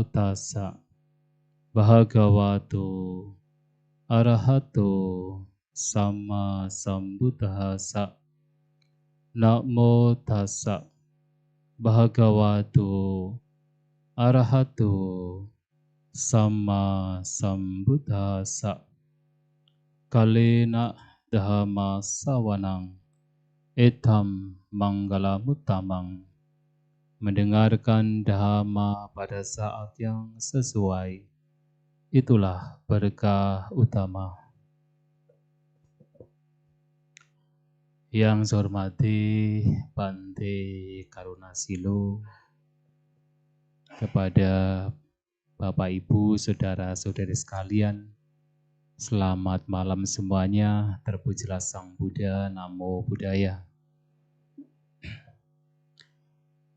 tassa bhagavato arahato sama sambuddhassa. Namo tassa bhagavato arahato sama sambuddhassa. Kalena dhamma sawanang etam manggalamuttamang. Mendengarkan dhamma pada saat yang sesuai, itulah berkah utama. Yang saya hormati Bante Karunasilo, kepada Bapak Ibu, Saudara-saudari sekalian, selamat malam semuanya. Terpujilah Sang Buddha, Namo Buddhaya.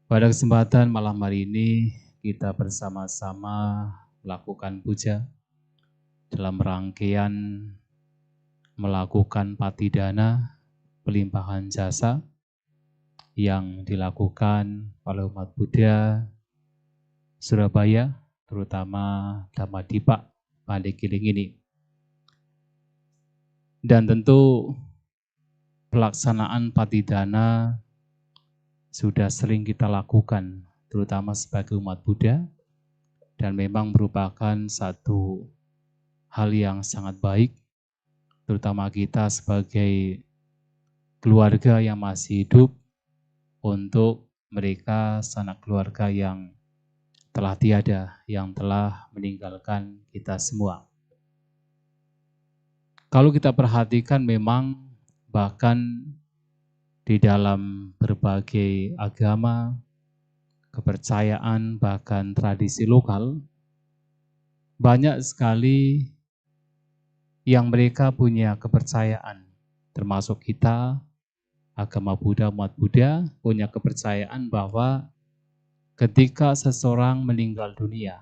Pada kesempatan malam hari ini, kita bersama-sama melakukan puja dalam rangkaian melakukan patidana, pelimpahan jasa yang dilakukan oleh umat Buddha Surabaya, terutama Dhammadippa Pandegiling ini. Dan tentu pelaksanaan patidana sudah sering kita lakukan, terutama sebagai umat Buddha, dan memang merupakan satu hal yang sangat baik, terutama kita sebagai keluarga yang masih hidup, untuk mereka sanak keluarga yang telah tiada, yang telah meninggalkan kita semua. Kalau kita perhatikan memang bahkan di dalam berbagai agama, kepercayaan, bahkan tradisi lokal, banyak sekali yang mereka punya kepercayaan, termasuk kita, agama Buddha, umat Buddha, punya kepercayaan bahwa ketika seseorang meninggal dunia,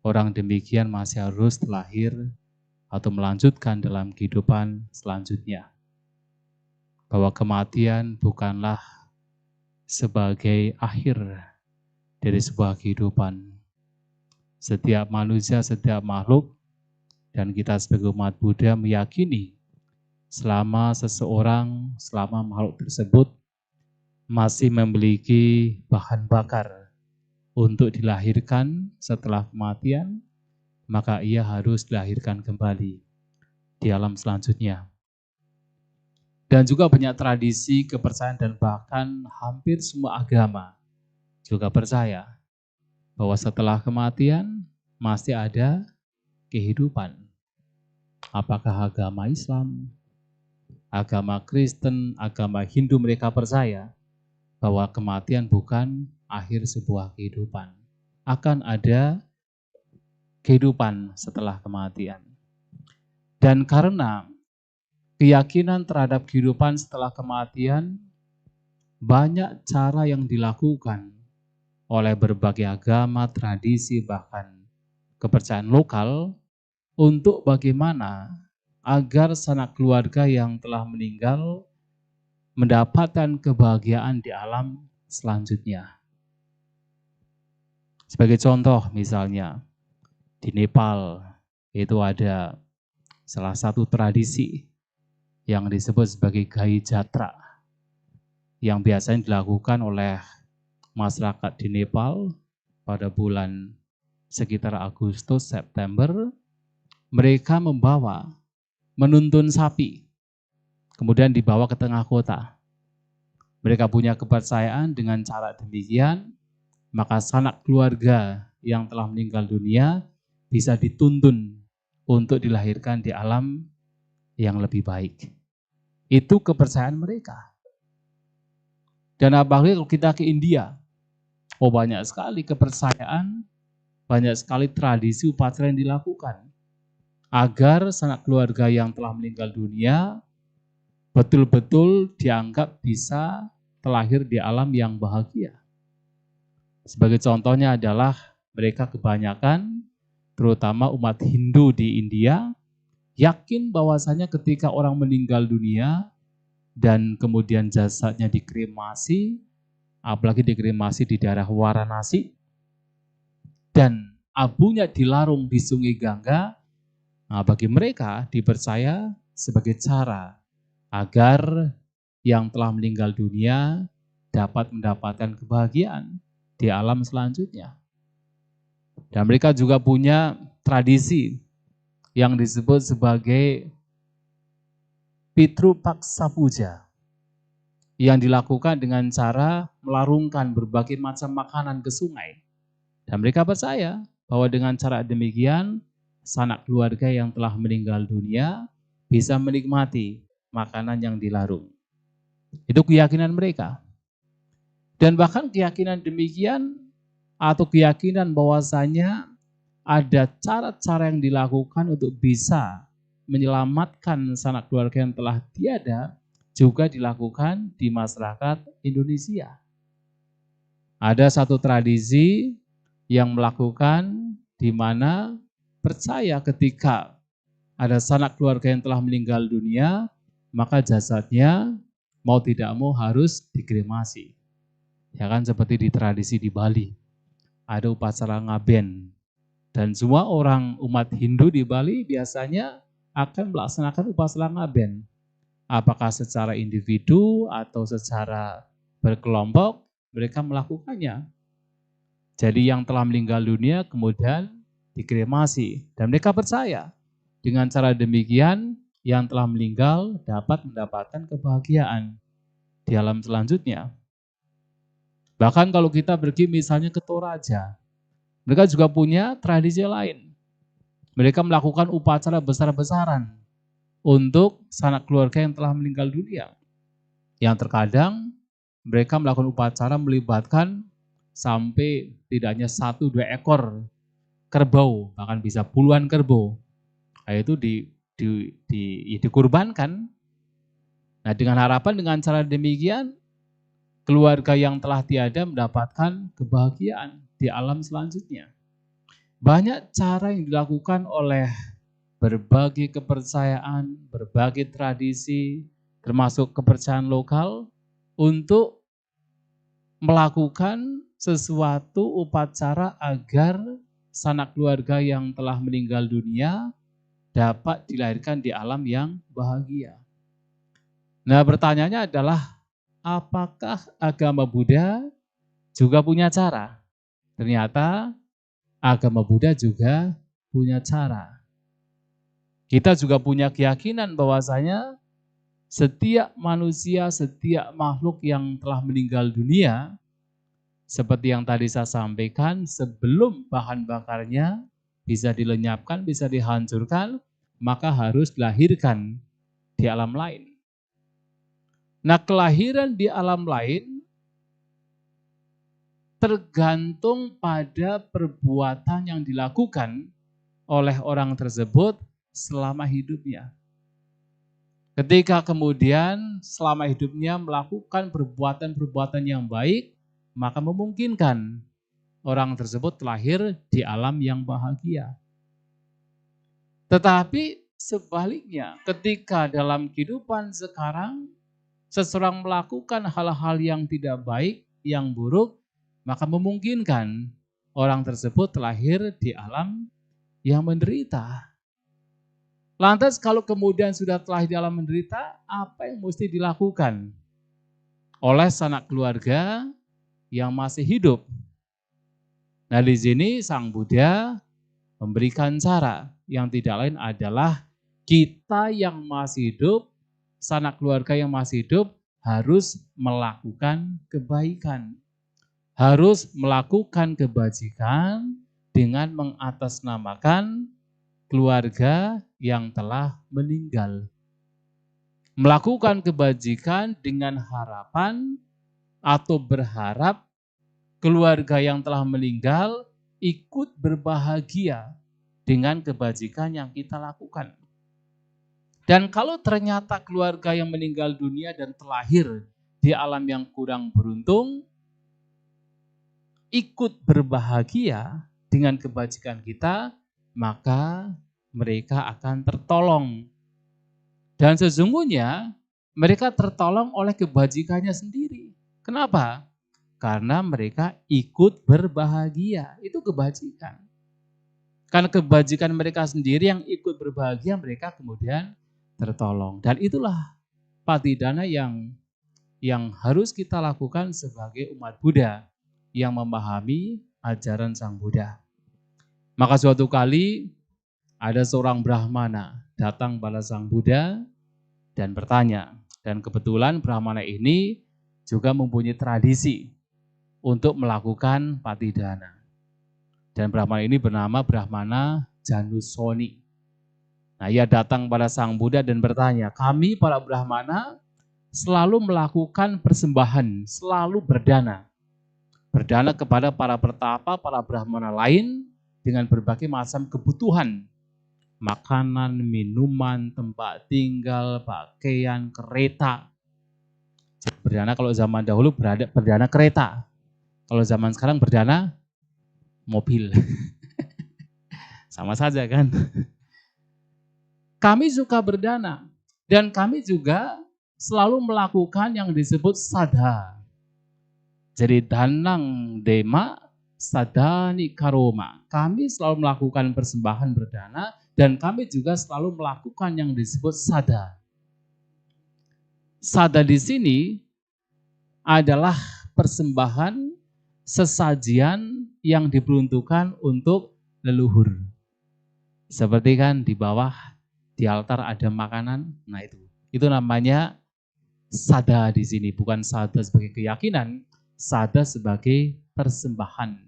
orang demikian masih harus lahir atau melanjutkan dalam kehidupan selanjutnya. Bahwa kematian bukanlah sebagai akhir dari sebuah kehidupan. Setiap manusia, setiap makhluk, dan kita sebagai umat Buddha meyakini selama seseorang, selama makhluk tersebut masih memiliki bahan bakar untuk dilahirkan setelah kematian, maka ia harus dilahirkan kembali di alam selanjutnya. Dan juga banyak tradisi, kepercayaan, dan bahkan hampir semua agama juga percaya bahwa setelah kematian masih ada kehidupan. Apakah agama Islam, agama Kristen, agama Hindu, mereka percaya bahwa kematian bukan akhir sebuah kehidupan. Akan ada kehidupan setelah kematian. Dan karena keyakinan terhadap kehidupan setelah kematian, banyak cara yang dilakukan oleh berbagai agama, tradisi, bahkan kepercayaan lokal untuk bagaimana agar sanak keluarga yang telah meninggal mendapatkan kebahagiaan di alam selanjutnya. Sebagai contoh misalnya, di Nepal itu ada salah satu tradisi yang disebut sebagai Gai Jatra, yang biasanya dilakukan oleh masyarakat di Nepal pada bulan sekitar Agustus, September. Mereka menuntun sapi, kemudian dibawa ke tengah kota. Mereka punya kepercayaan dengan cara demikian, maka sanak keluarga yang telah meninggal dunia bisa dituntun untuk dilahirkan di alam yang lebih baik. Itu kepercayaan mereka. Dan apalagi kalau kita ke India, banyak sekali kepercayaan, banyak sekali tradisi upacara yang dilakukan agar sanak keluarga yang telah meninggal dunia betul-betul dianggap bisa terlahir di alam yang bahagia. Sebagai contohnya adalah mereka kebanyakan, terutama umat Hindu di India, yakin bahwasanya ketika orang meninggal dunia dan kemudian jasadnya dikremasi, apalagi dikremasi di daerah Varanasi, dan abunya dilarung di Sungai Gangga, nah, bagi mereka dipercaya sebagai cara agar yang telah meninggal dunia dapat mendapatkan kebahagiaan di alam selanjutnya. Dan mereka juga punya tradisi yang disebut sebagai Pitru Paksa Puja, yang dilakukan dengan cara melarungkan berbagai macam makanan ke sungai. Dan mereka percaya bahwa dengan cara demikian, sanak keluarga yang telah meninggal dunia bisa menikmati makanan yang dilarung. Itu keyakinan mereka. Dan bahkan keyakinan demikian atau keyakinan bahwasanya ada cara-cara yang dilakukan untuk bisa menyelamatkan sanak keluarga yang telah tiada juga dilakukan di masyarakat Indonesia. Ada satu tradisi yang melakukan di mana percaya ketika ada sanak keluarga yang telah meninggal dunia, maka jasadnya mau tidak mau harus dikremasi. Ya kan, seperti di tradisi di Bali. Ada upacara ngaben. Dan semua orang umat Hindu di Bali biasanya akan melaksanakan upacara ngaben. Apakah secara individu atau secara berkelompok, mereka melakukannya. Jadi yang telah meninggal dunia kemudian dikremasi. Dan mereka percaya dengan cara demikian yang telah meninggal dapat mendapatkan kebahagiaan di alam selanjutnya. Bahkan kalau kita pergi misalnya ke Toraja, mereka juga punya tradisi lain. Mereka melakukan upacara besar-besaran untuk sanak keluarga yang telah meninggal dunia. Yang terkadang mereka melakukan upacara melibatkan sampai tidak hanya 1-2 ekor kerbau, bahkan bisa puluhan kerbau. Nah, itu dikurbankan. Nah, dengan harapan dengan cara demikian keluarga yang telah tiada mendapatkan kebahagiaan di alam selanjutnya. Banyak cara yang dilakukan oleh berbagai kepercayaan, berbagai tradisi, termasuk kepercayaan lokal untuk melakukan sesuatu upacara agar sanak keluarga yang telah meninggal dunia dapat dilahirkan di alam yang bahagia. Nah, pertanyaannya adalah apakah agama Buddha juga punya cara? Ternyata agama Buddha juga punya cara. Kita juga punya keyakinan bahwasanya setiap manusia, setiap makhluk yang telah meninggal dunia, seperti yang tadi saya sampaikan, sebelum bahan bakarnya bisa dilenyapkan, bisa dihancurkan, maka harus dilahirkan di alam lain. Nah, kelahiran di alam lain tergantung pada perbuatan yang dilakukan oleh orang tersebut selama hidupnya. Ketika kemudian selama hidupnya melakukan perbuatan-perbuatan yang baik, maka memungkinkan orang tersebut lahir di alam yang bahagia. Tetapi sebaliknya, ketika dalam kehidupan sekarang seseorang melakukan hal-hal yang tidak baik, yang buruk, maka memungkinkan orang tersebut lahir di alam yang menderita. Lantas kalau kemudian sudah telah di alam menderita, apa yang mesti dilakukan oleh sanak keluarga yang masih hidup? Nah, di sini Sang Buddha memberikan cara yang tidak lain adalah kita yang masih hidup, sanak keluarga yang masih hidup harus melakukan kebaikan. Harus melakukan kebajikan dengan mengatasnamakan keluarga yang telah meninggal. Melakukan kebajikan dengan harapan atau berharap keluarga yang telah meninggal ikut berbahagia dengan kebajikan yang kita lakukan. Dan kalau ternyata keluarga yang meninggal dunia dan terlahir di alam yang kurang beruntung, ikut berbahagia dengan kebajikan kita, maka mereka akan tertolong. Dan sesungguhnya mereka tertolong oleh kebajikannya sendiri. Kenapa? Karena mereka ikut berbahagia. Itu kebajikan. Karena kebajikan mereka sendiri yang ikut berbahagia, mereka kemudian tertolong. Dan itulah patidana yang harus kita lakukan sebagai umat Buddha yang memahami ajaran Sang Buddha. Maka suatu kali ada seorang Brahmana datang pada Sang Buddha dan bertanya. Dan kebetulan Brahmana ini juga mempunyai tradisi untuk melakukan patidana. Dan Brahmana ini bernama Brahmana Janusoni. Nah, ia datang pada Sang Buddha dan bertanya, kami para Brahmana selalu melakukan persembahan, selalu berdana. Berdana kepada para pertapa, para Brahmana lain dengan berbagai macam kebutuhan. Makanan, minuman, tempat tinggal, pakaian, kereta. Berdana kalau zaman dahulu berdana kereta. Kalau zaman sekarang berdana mobil. Sama saja kan. Kami suka berdana. Dan kami juga selalu melakukan yang disebut sadha. Jadi danang dema sadani karoma. Kami selalu melakukan persembahan berdana dan kami juga selalu melakukan yang disebut sadha. Sadha di sini adalah persembahan sesajian yang diperuntukkan untuk leluhur. Seperti kan di bawah di altar ada makanan, nah itu namanya sadha di sini, bukan sadha sebagai keyakinan, sadha sebagai persembahan.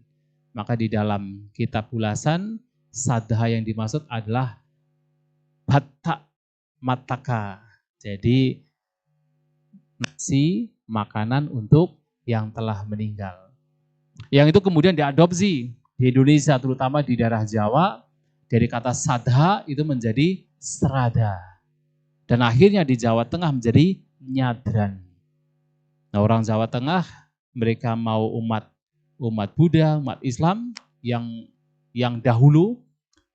Maka di dalam kitab ulasan, sadha yang dimaksud adalah bhatta mataka. Jadi nasi, makanan untuk yang telah meninggal. Yang itu kemudian diadopsi di Indonesia, terutama di daerah Jawa, dari kata sadha itu menjadi serada. Dan akhirnya di Jawa Tengah menjadi nyadran. Nah, orang Jawa Tengah, mereka mau umat Buddha, umat Islam yang dahulu,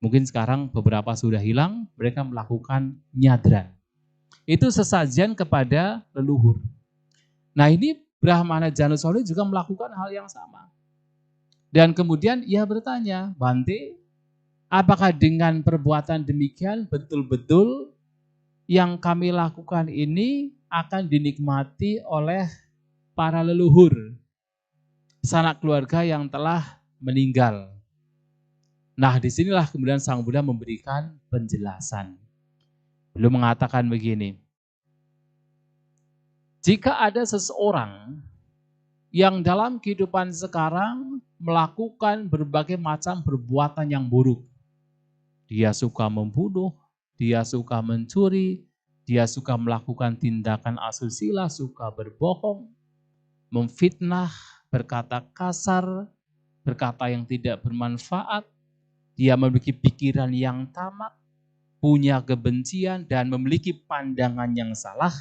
mungkin sekarang beberapa sudah hilang, mereka melakukan nyadran. Itu sesajian kepada leluhur. Nah, ini Brahmana Janusoni juga melakukan hal yang sama. Dan kemudian ia bertanya, Bante, apakah dengan perbuatan demikian betul-betul yang kami lakukan ini akan dinikmati oleh para leluhur, sanak keluarga yang telah meninggal? Nah, disinilah kemudian Sang Buddha memberikan penjelasan. Beliau mengatakan begini, jika ada seseorang yang dalam kehidupan sekarang melakukan berbagai macam perbuatan yang buruk, dia suka membunuh, dia suka mencuri, dia suka melakukan tindakan asusila, suka berbohong, memfitnah, berkata kasar, berkata yang tidak bermanfaat, dia memiliki pikiran yang tamak, punya kebencian, dan memiliki pandangan yang salah.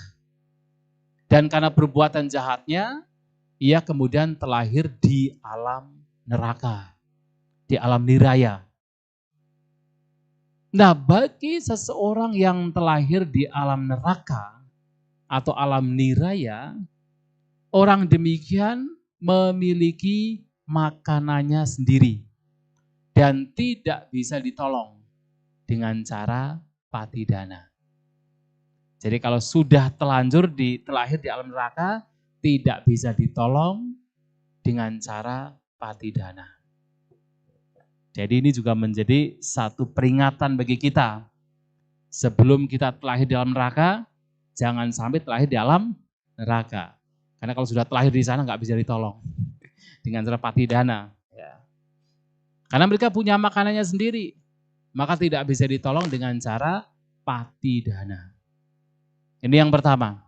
Dan karena perbuatan jahatnya, ia kemudian terlahir di alam neraka, di alam niraya. Nah, bagi seseorang yang terlahir di alam neraka atau alam niraya, orang demikian memiliki makanannya sendiri dan tidak bisa ditolong dengan cara patidana. Jadi kalau sudah terlanjur terlahir di alam neraka, tidak bisa ditolong dengan cara patidana. Jadi ini juga menjadi satu peringatan bagi kita. Sebelum kita terlahir di alam neraka, jangan sampai terlahir di alam neraka. Karena kalau sudah terlahir di sana nggak bisa ditolong dengan cara patidana. Ya. Karena mereka punya makanannya sendiri, maka tidak bisa ditolong dengan cara patidana. Ini yang pertama.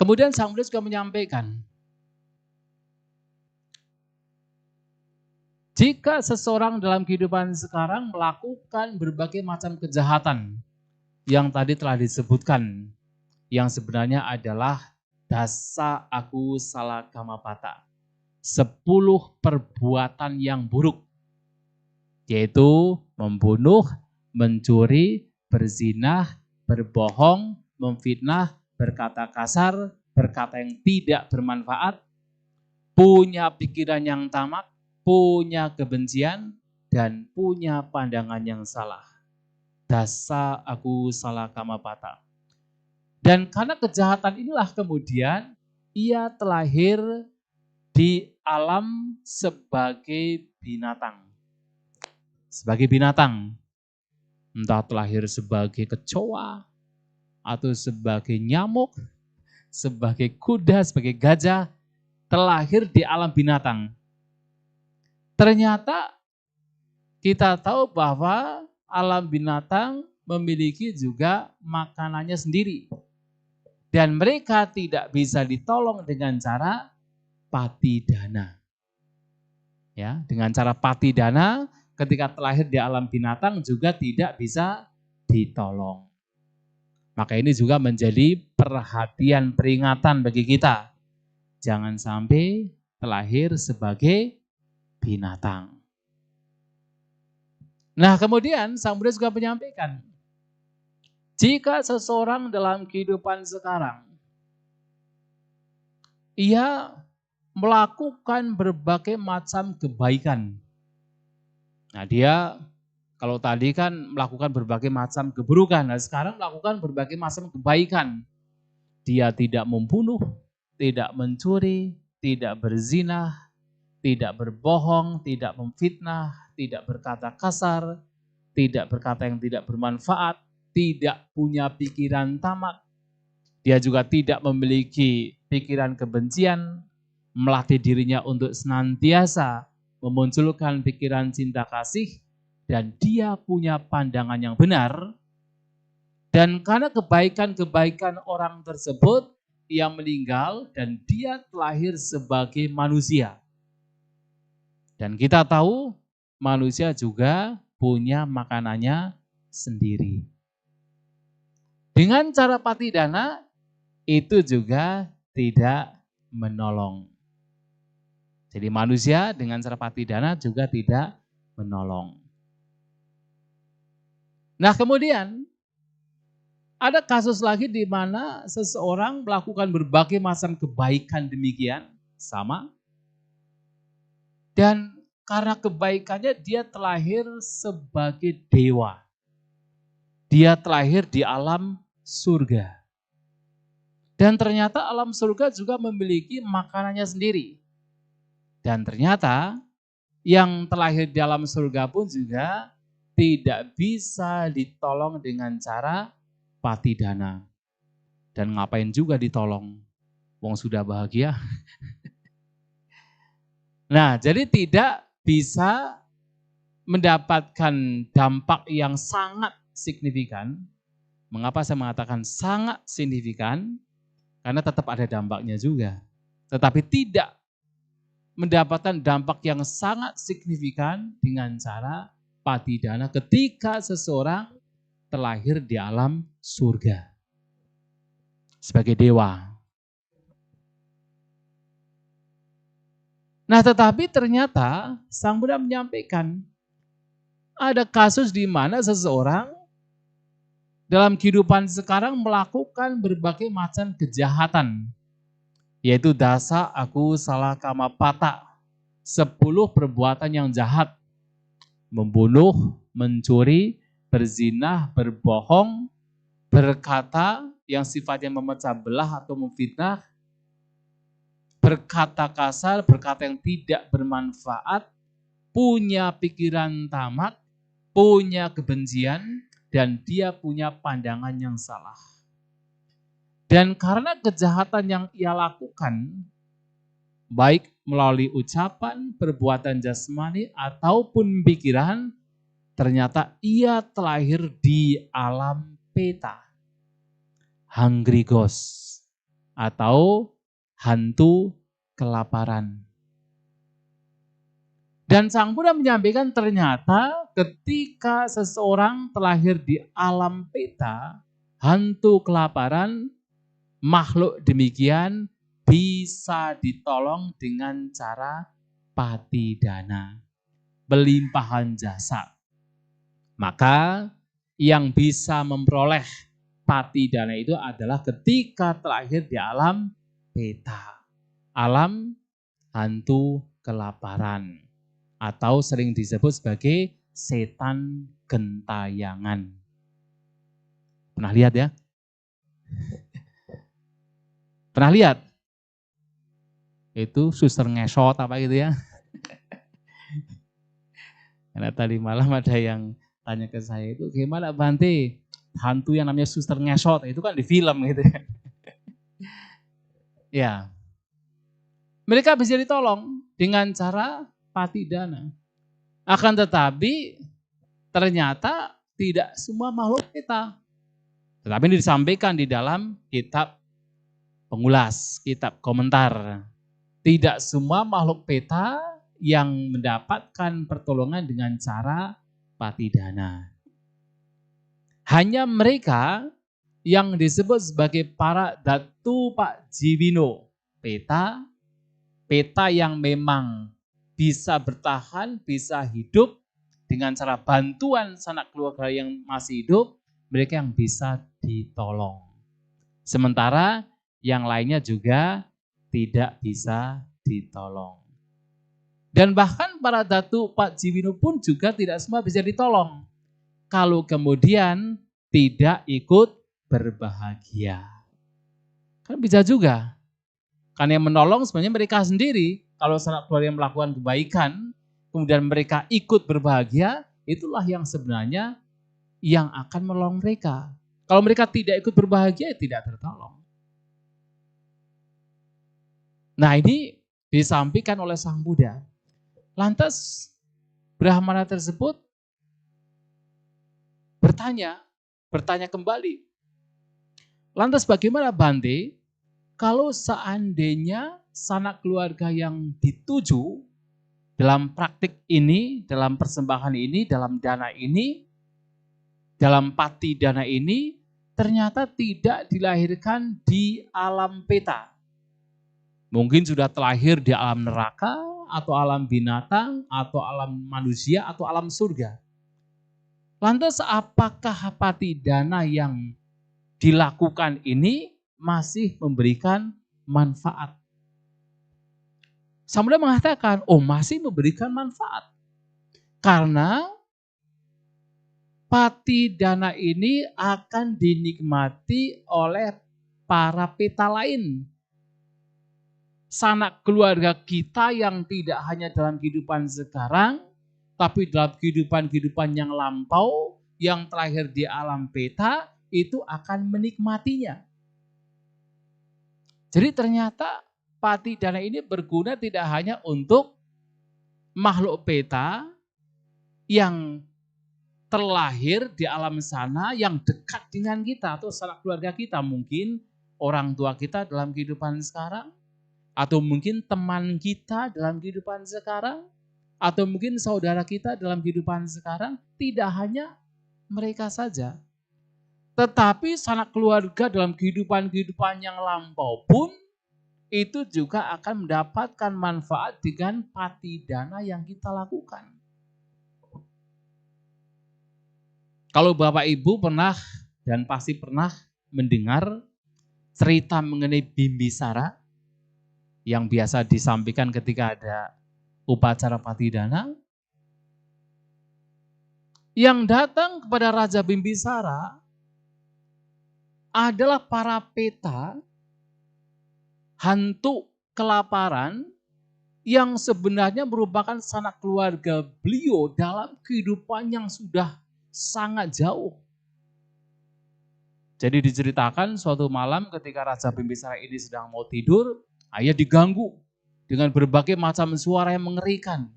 Kemudian Sang Buddha juga menyampaikan, jika seseorang dalam kehidupan sekarang melakukan berbagai macam kejahatan yang tadi telah disebutkan, yang sebenarnya adalah dasa akusala kamapata, 10 perbuatan yang buruk, yaitu membunuh, mencuri, berzinah, berbohong, memfitnah, berkata kasar, berkata yang tidak bermanfaat, punya pikiran yang tamak, punya kebencian, dan punya pandangan yang salah. Dasa aku salah kamapata. Dan karena kejahatan inilah kemudian ia terlahir di alam sebagai binatang. Sebagai binatang. Entah terlahir sebagai kecoa, atau sebagai nyamuk, sebagai kuda, sebagai gajah, terlahir di alam binatang. Ternyata kita tahu bahwa alam binatang memiliki juga makanannya sendiri. Dan mereka tidak bisa ditolong dengan cara patidana. Ya, dengan cara patidana ketika terlahir di alam binatang juga tidak bisa ditolong. Maka ini juga menjadi perhatian peringatan bagi kita. Jangan sampai terlahir sebagai binatang. Nah, kemudian Sang Buddha juga menyampaikan, jika seseorang dalam kehidupan sekarang, ia melakukan berbagai macam kebaikan. Nah, dia kalau tadi kan melakukan berbagai macam keburukan, nah sekarang melakukan berbagai macam kebaikan. Dia tidak membunuh, tidak mencuri, tidak berzina, tidak berbohong, tidak memfitnah, tidak berkata kasar, tidak berkata yang tidak bermanfaat, tidak punya pikiran tamak. Dia juga tidak memiliki pikiran kebencian, melatih dirinya untuk senantiasa memunculkan pikiran cinta kasih, dan dia punya pandangan yang benar. Dan karena kebaikan-kebaikan orang tersebut, ia meninggal dan dia terlahir sebagai manusia. Dan kita tahu manusia juga punya makanannya sendiri. Dengan cara patidana itu juga tidak menolong. Jadi manusia dengan cara patidana juga tidak menolong. Nah, kemudian ada kasus lagi di mana seseorang melakukan berbagai macam kebaikan demikian sama. Dan karena kebaikannya dia terlahir sebagai dewa. Dia terlahir di alam surga. Dan ternyata alam surga juga memiliki makanannya sendiri. Dan ternyata yang terlahir di alam surga pun juga tidak bisa ditolong dengan cara patidana. Dan ngapain juga ditolong? Wong sudah bahagia. Nah, jadi tidak bisa mendapatkan dampak yang sangat signifikan. Mengapa saya mengatakan sangat signifikan? Karena tetap ada dampaknya juga. Tetapi tidak mendapatkan dampak yang sangat signifikan dengan cara patidana ketika seseorang terlahir di alam surga sebagai dewa. Nah, tetapi ternyata Sang Buddha menyampaikan ada kasus di mana seseorang dalam kehidupan sekarang melakukan berbagai macam kejahatan, yaitu dasa aku salah kamapata, 10 perbuatan yang jahat, membunuh, mencuri, berzinah, berbohong, berkata yang sifatnya memecah belah atau memfitnah, berkata kasar, berkata yang tidak bermanfaat, punya pikiran tamak, punya kebencian, dan dia punya pandangan yang salah. Dan karena kejahatan yang ia lakukan, baik melalui ucapan, perbuatan jasmani, ataupun pikiran, ternyata ia terlahir di alam peta, hungry ghost, atau hantu kelaparan. Dan Sang Buddha menyampaikan ternyata ketika seseorang terlahir di alam peta, hantu kelaparan, makhluk demikian bisa ditolong dengan cara patidana, pelimpahan jasa. Maka yang bisa memperoleh patidana itu adalah ketika terlahir di alam peta, alam hantu kelaparan, atau sering disebut sebagai setan gentayangan. Pernah lihat ya? Pernah lihat? Itu suster ngesot apa gitu ya. Karena tadi malam ada yang tanya ke saya itu, gimana Bante? Hantu yang namanya suster ngesot, itu kan di film gitu ya. Ya, mereka bisa ditolong dengan cara patidana. Akan tetapi ternyata tidak semua makhluk peta. Tetapi ini disampaikan di dalam kitab pengulas, kitab komentar. Tidak semua makhluk peta yang mendapatkan pertolongan dengan cara patidana. Hanya mereka yang disebut sebagai para datu pak jiwino peta, peta yang memang bisa bertahan, bisa hidup dengan cara bantuan sanak keluarga yang masih hidup, mereka yang bisa ditolong. Sementara yang lainnya juga tidak bisa ditolong. Dan bahkan para datu pak jiwino pun juga tidak semua bisa ditolong. Kalau kemudian tidak ikut berbahagia. Kan bisa juga. Karena yang menolong sebenarnya mereka sendiri. Kalau sanak keluarga yang melakukan kebaikan, kemudian mereka ikut berbahagia, itulah yang sebenarnya yang akan menolong mereka. Kalau mereka tidak ikut berbahagia, tidak tertolong. Nah ini disampaikan oleh Sang Buddha. Lantas Brahmana tersebut bertanya kembali. Lantas bagaimana Bante, kalau seandainya sanak keluarga yang dituju dalam praktik ini, dalam persembahan ini, dalam dana ini, dalam pati dana ini, ternyata tidak dilahirkan di alam peta. Mungkin sudah terlahir di alam neraka, atau alam binatang, atau alam manusia, atau alam surga. Lantas apakah pati dana yang dilakukan ini masih memberikan manfaat? Sang Buddha mengatakan, masih memberikan manfaat. Karena pati dana ini akan dinikmati oleh para peta lain. Sanak keluarga kita yang tidak hanya dalam kehidupan sekarang, tapi dalam kehidupan yang lampau, yang terakhir di alam peta, itu akan menikmatinya. Jadi ternyata pati dana ini berguna tidak hanya untuk makhluk peta yang terlahir di alam sana, yang dekat dengan kita, atau sanak keluarga kita, mungkin orang tua kita dalam kehidupan sekarang, atau mungkin teman kita dalam kehidupan sekarang, atau mungkin saudara kita dalam kehidupan sekarang, tidak hanya mereka saja. Tetapi sanak keluarga dalam kehidupan yang lampau pun, itu juga akan mendapatkan manfaat dengan pati dana yang kita lakukan. Kalau Bapak Ibu pernah dan pasti pernah mendengar cerita mengenai Bimbisara, yang biasa disampaikan ketika ada upacara pati dana, yang datang kepada Raja Bimbisara adalah para peta hantu kelaparan yang sebenarnya merupakan sanak keluarga beliau dalam kehidupan yang sudah sangat jauh. Jadi diceritakan suatu malam ketika Raja Bimbisara ini sedang mau tidur, ia diganggu dengan berbagai macam suara yang mengerikan.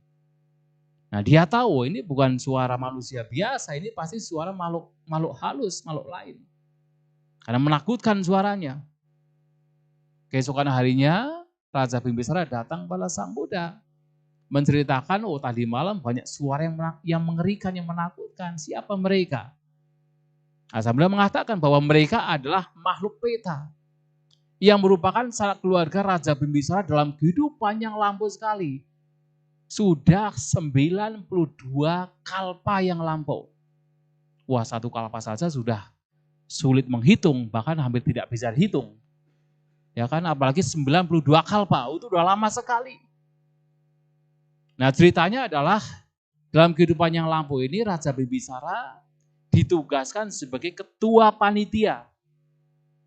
Nah dia tahu ini bukan suara manusia biasa, ini pasti suara makhluk halus, makhluk lain. Karena menakutkan suaranya. Keesokan harinya Raja Bimbisara datang pada Sang Buddha. Menceritakan, tadi malam banyak suara yang mengerikan, yang menakutkan. Siapa mereka? Nah, Sang Buddha mengatakan bahwa mereka adalah makhluk peta. Yang merupakan sanak keluarga Raja Bimbisara dalam kehidupan yang lampau sekali. Sudah 92 kalpa yang lampau. Wah, satu kalpa saja sudah sulit menghitung, bahkan hampir tidak bisa dihitung. Ya kan, apalagi 92 kalpa, itu udah lama sekali. Nah ceritanya adalah dalam kehidupan yang lampau ini Raja Bibisara ditugaskan sebagai ketua panitia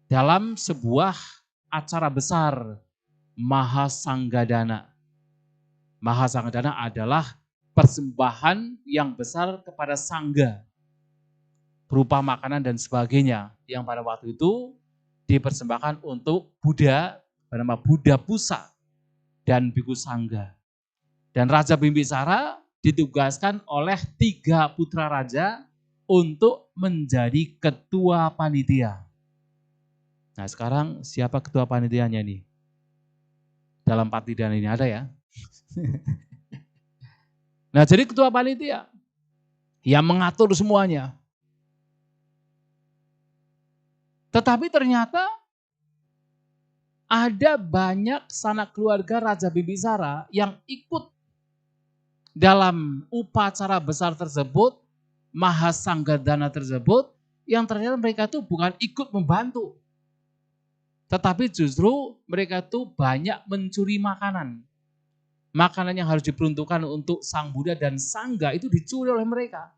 dalam sebuah acara besar Mahasanggadana. Mahasanggadana adalah persembahan yang besar kepada sangga berupa makanan dan sebagainya yang pada waktu itu dipersembahkan untuk Buddha bernama Buddha Pusa dan Biku Sangga. Dan Raja Bimbisara ditugaskan oleh 3 putra raja untuk menjadi ketua panitia. Nah sekarang siapa ketua panitianya nih? Dalam Patidana ini ada ya. Nah jadi ketua panitia yang mengatur semuanya. Tetapi ternyata ada banyak sanak keluarga Raja Bimbisara yang ikut dalam upacara besar tersebut, Mahasanggadana tersebut, yang ternyata mereka itu bukan ikut membantu. Tetapi justru mereka itu banyak mencuri makanan. Makanan yang harus diperuntukkan untuk Sang Buddha dan Sangga itu dicuri oleh mereka.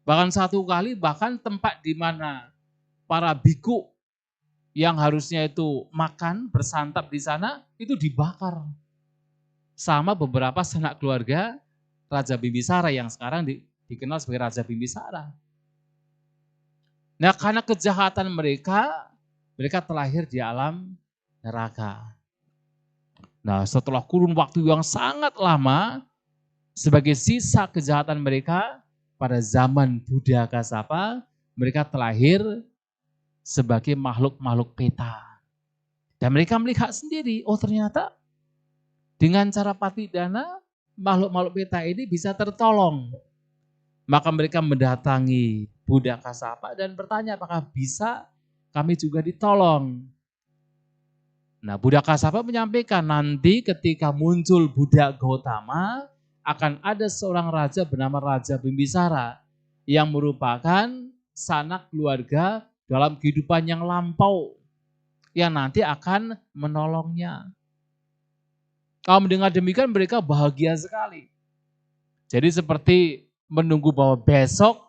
Bahkan satu kali bahkan tempat di mana para biku yang harusnya itu makan, bersantap di sana, itu dibakar. Sama beberapa sanak keluarga Raja Bimbisara yang sekarang dikenal sebagai Raja Bimbisara. Nah karena kejahatan mereka terlahir di alam neraka. Nah setelah kurun waktu yang sangat lama, sebagai sisa kejahatan mereka, pada zaman Buddha Kasapa, mereka terlahir sebagai makhluk-makhluk peta. Dan mereka melihat sendiri, oh ternyata dengan cara patidana, makhluk-makhluk peta ini bisa tertolong. Maka mereka mendatangi Buddha Kasapa dan bertanya apakah bisa kami juga ditolong. Nah Buddha Kasapa menyampaikan nanti ketika muncul Buddha Gautama, akan ada seorang raja bernama Raja Bimbisara yang merupakan sanak keluarga dalam kehidupan yang lampau yang nanti akan menolongnya. Kalau mendengar demikian mereka bahagia sekali. Jadi seperti menunggu bahwa besok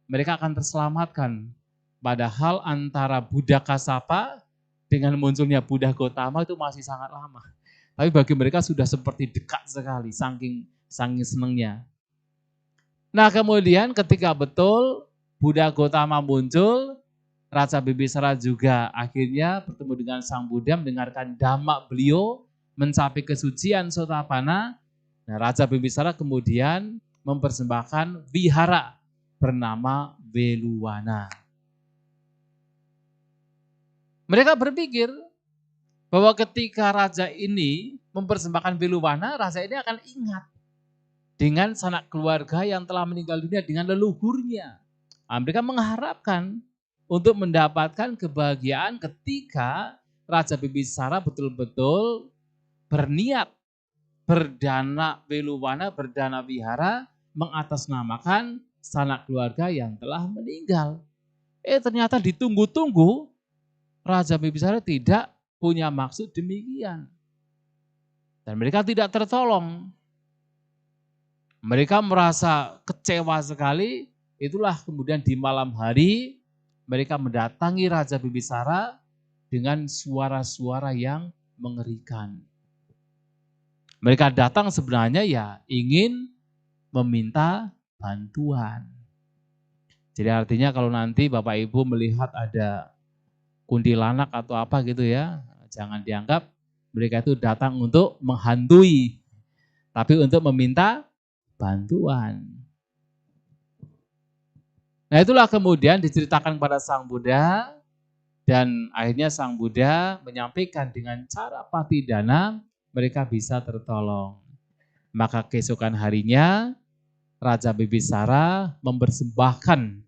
mereka akan terselamatkan. Padahal antara Buddha Kasapa dengan munculnya Buddha Gautama itu masih sangat lama. Tapi bagi mereka sudah seperti dekat sekali, saking senangnya. Nah kemudian ketika betul Buddha Gautama muncul, Raja Bimbisara juga akhirnya bertemu dengan Sang Buddha, mendengarkan dhamma beliau, mencapai kesucian Sotapanna. Nah, Raja Bimbisara kemudian mempersembahkan vihara bernama Veluwana. Mereka berpikir bahwa ketika raja ini mempersembahkan Veluwana, raja ini akan ingat dengan sanak keluarga yang telah meninggal dunia dengan leluhurnya. Nah, mereka mengharapkan untuk mendapatkan kebahagiaan ketika Raja Bimbisara betul-betul berniat berdana Veluwana, berdana vihara, mengatasnamakan sanak keluarga yang telah meninggal. Ternyata ditunggu-tunggu, Raja Bimbisara tidak punya maksud demikian. Dan mereka tidak tertolong. Mereka merasa kecewa sekali, itulah kemudian di malam hari mereka mendatangi Raja Bimbisara dengan suara-suara yang mengerikan. Mereka datang sebenarnya ya ingin meminta bantuan. Jadi artinya kalau nanti Bapak Ibu melihat ada kuntilanak atau apa gitu ya, jangan dianggap mereka itu datang untuk menghantui, tapi untuk meminta bantuan. Nah itulah kemudian diceritakan pada Sang Buddha dan akhirnya Sang Buddha menyampaikan dengan cara patidana mereka bisa tertolong. Maka keesokan harinya Raja Bimbisara mempersembahkan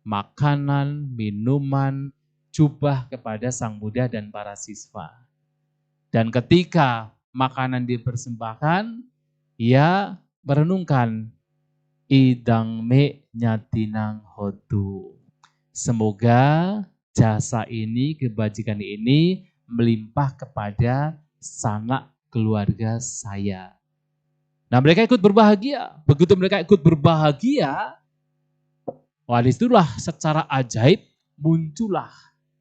makanan, minuman, jubah kepada Sang Buddha dan para siswa. Dan ketika makanan dipersembahkan, ia merenungkan idang me nyatinang hotu. Semoga jasa ini, kebajikan ini melimpah kepada sanak keluarga saya. Nah mereka ikut berbahagia. Begitu mereka ikut berbahagia, wah disitulah secara ajaib muncullah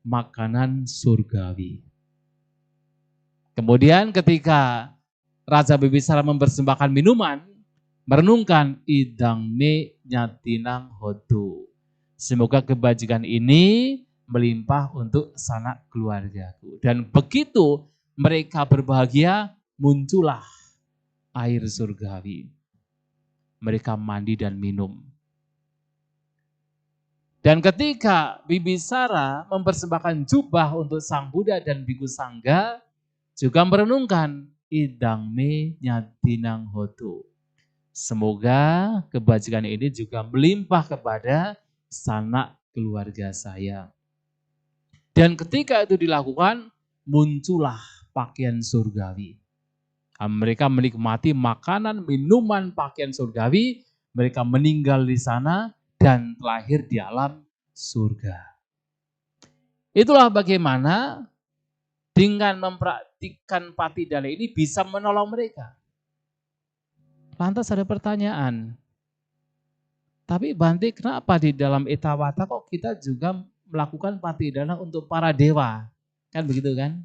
makanan surgawi. Kemudian ketika Raja Bibisara mempersembahkan minuman, merenungkan idang me nyatinang hotu. Semoga kebajikan ini melimpah untuk sanak keluargaku. Dan begitu mereka berbahagia, muncullah air surgawi. Mereka mandi dan minum. Dan ketika Bibisara mempersembahkan jubah untuk Sang Buddha dan Biku Sangga, juga merenungkan idang me nyatinang hotu. Semoga kebajikan ini juga melimpah kepada sanak keluarga saya. Dan ketika itu dilakukan, muncullah pakaian surgawi. Mereka menikmati makanan, minuman, pakaian surgawi. Mereka meninggal di sana dan lahir di alam surga. Itulah bagaimana dengan mempraktikkan patidana ini bisa menolong mereka. Lantas ada pertanyaan, tapi Bante kenapa di dalam Etawata kok kita juga melakukan patidana untuk para dewa? Kan begitu kan?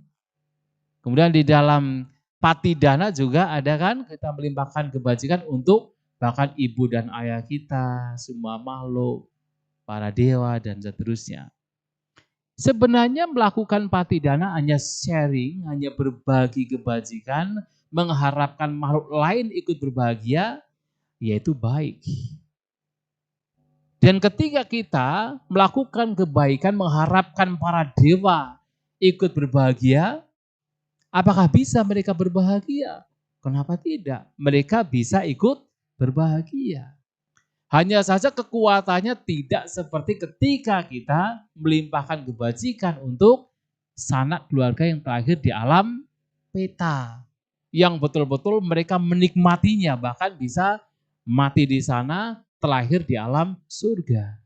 Kemudian di dalam patidana juga ada kan kita melimpahkan kebajikan untuk bahkan ibu dan ayah kita, semua makhluk, para dewa dan seterusnya. Sebenarnya melakukan patidana hanya sharing, hanya berbagi kebajikan, mengharapkan makhluk lain ikut berbahagia, yaitu baik. Dan ketika kita melakukan kebaikan, mengharapkan para dewa ikut berbahagia, apakah bisa mereka berbahagia? Kenapa tidak? Mereka bisa ikut berbahagia. Hanya saja kekuatannya tidak seperti ketika kita melimpahkan kebajikan untuk sanak keluarga yang terakhir di alam peta. Yang betul-betul mereka menikmatinya, bahkan bisa mati di sana, terlahir di alam surga.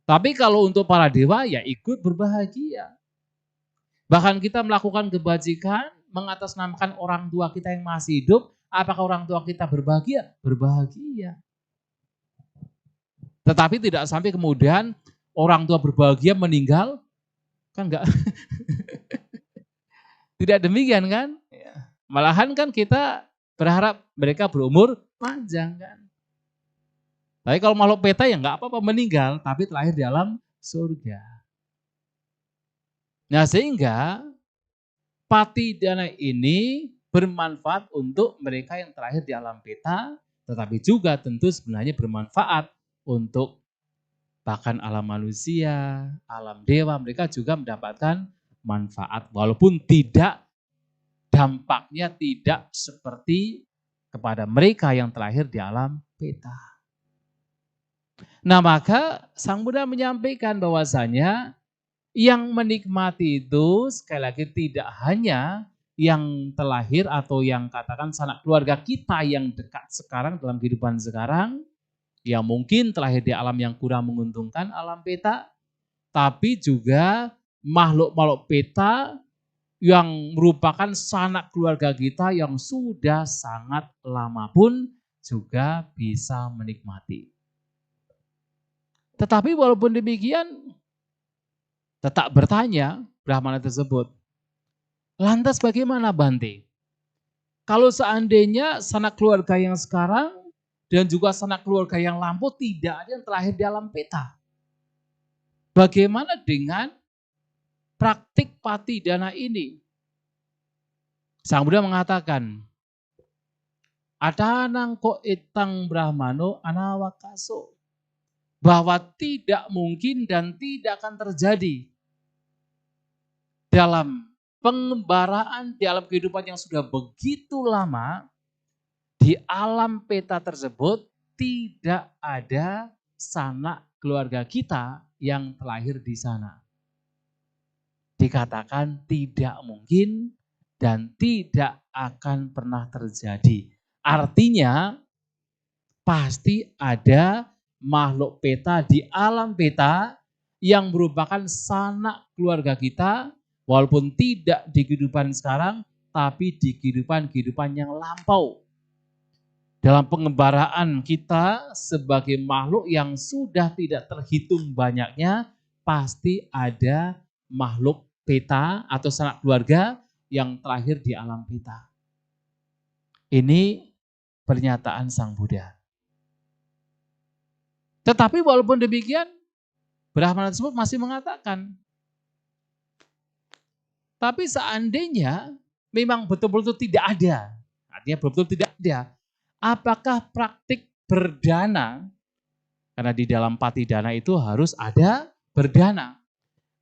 Tapi kalau untuk para dewa ya ikut berbahagia. Bahkan kita melakukan kebajikan, mengatasnamakan orang tua kita yang masih hidup, apakah orang tua kita berbahagia? Berbahagia. Tetapi tidak sampai kemudian orang tua berbahagia meninggal, kan enggak. Tidak demikian kan? Malahan kan kita berharap mereka berumur panjang kan. Tapi kalau makhluk peta ya enggak apa-apa meninggal, tapi terlahir di alam surga. Nah sehingga patidana ini bermanfaat untuk mereka yang terlahir di alam peta, tetapi juga tentu sebenarnya bermanfaat untuk bahkan alam manusia, alam dewa, mereka juga mendapatkan manfaat. Walaupun tidak, dampaknya tidak seperti kepada mereka yang terlahir di alam peta. Nah maka Sang Buddha menyampaikan bahwasanya yang menikmati itu sekali lagi tidak hanya yang terlahir atau yang katakan sanak keluarga kita yang dekat sekarang dalam kehidupan sekarang, yang mungkin terlahir di alam yang kurang menguntungkan, alam peta, tapi juga makhluk-makhluk peta yang merupakan sanak keluarga kita yang sudah sangat lama pun juga bisa menikmati. Tetapi walaupun demikian, tetap bertanya Brahmana tersebut, lantas bagaimana Bante? Kalau seandainya sanak keluarga yang sekarang dan juga sanak keluarga yang lampau tidak ada yang terlahir di alam peta. Bagaimana dengan praktik patidana ini? Sang Buddha mengatakan, adanang ko itang brahmano anawakaso. Bahwa tidak mungkin dan tidak akan terjadi dalam pengembaraan di alam kehidupan yang sudah begitu lama, di alam peta tersebut tidak ada sanak keluarga kita yang terlahir di sana. Dikatakan tidak mungkin dan tidak akan pernah terjadi. Artinya pasti ada makhluk peta di alam peta yang merupakan sanak keluarga kita, walaupun tidak di kehidupan sekarang, tapi di kehidupan yang lampau. Dalam pengembaraan kita sebagai makhluk yang sudah tidak terhitung banyaknya, pasti ada makhluk peta atau sanak keluarga yang terlahir di alam peta. Ini pernyataan Sang Buddha. Tetapi walaupun demikian, Brahmana tersebut masih mengatakan, tapi seandainya memang betul-betul tidak ada, artinya betul-betul tidak ada, apakah praktik berdana, karena di dalam patidana itu harus ada berdana,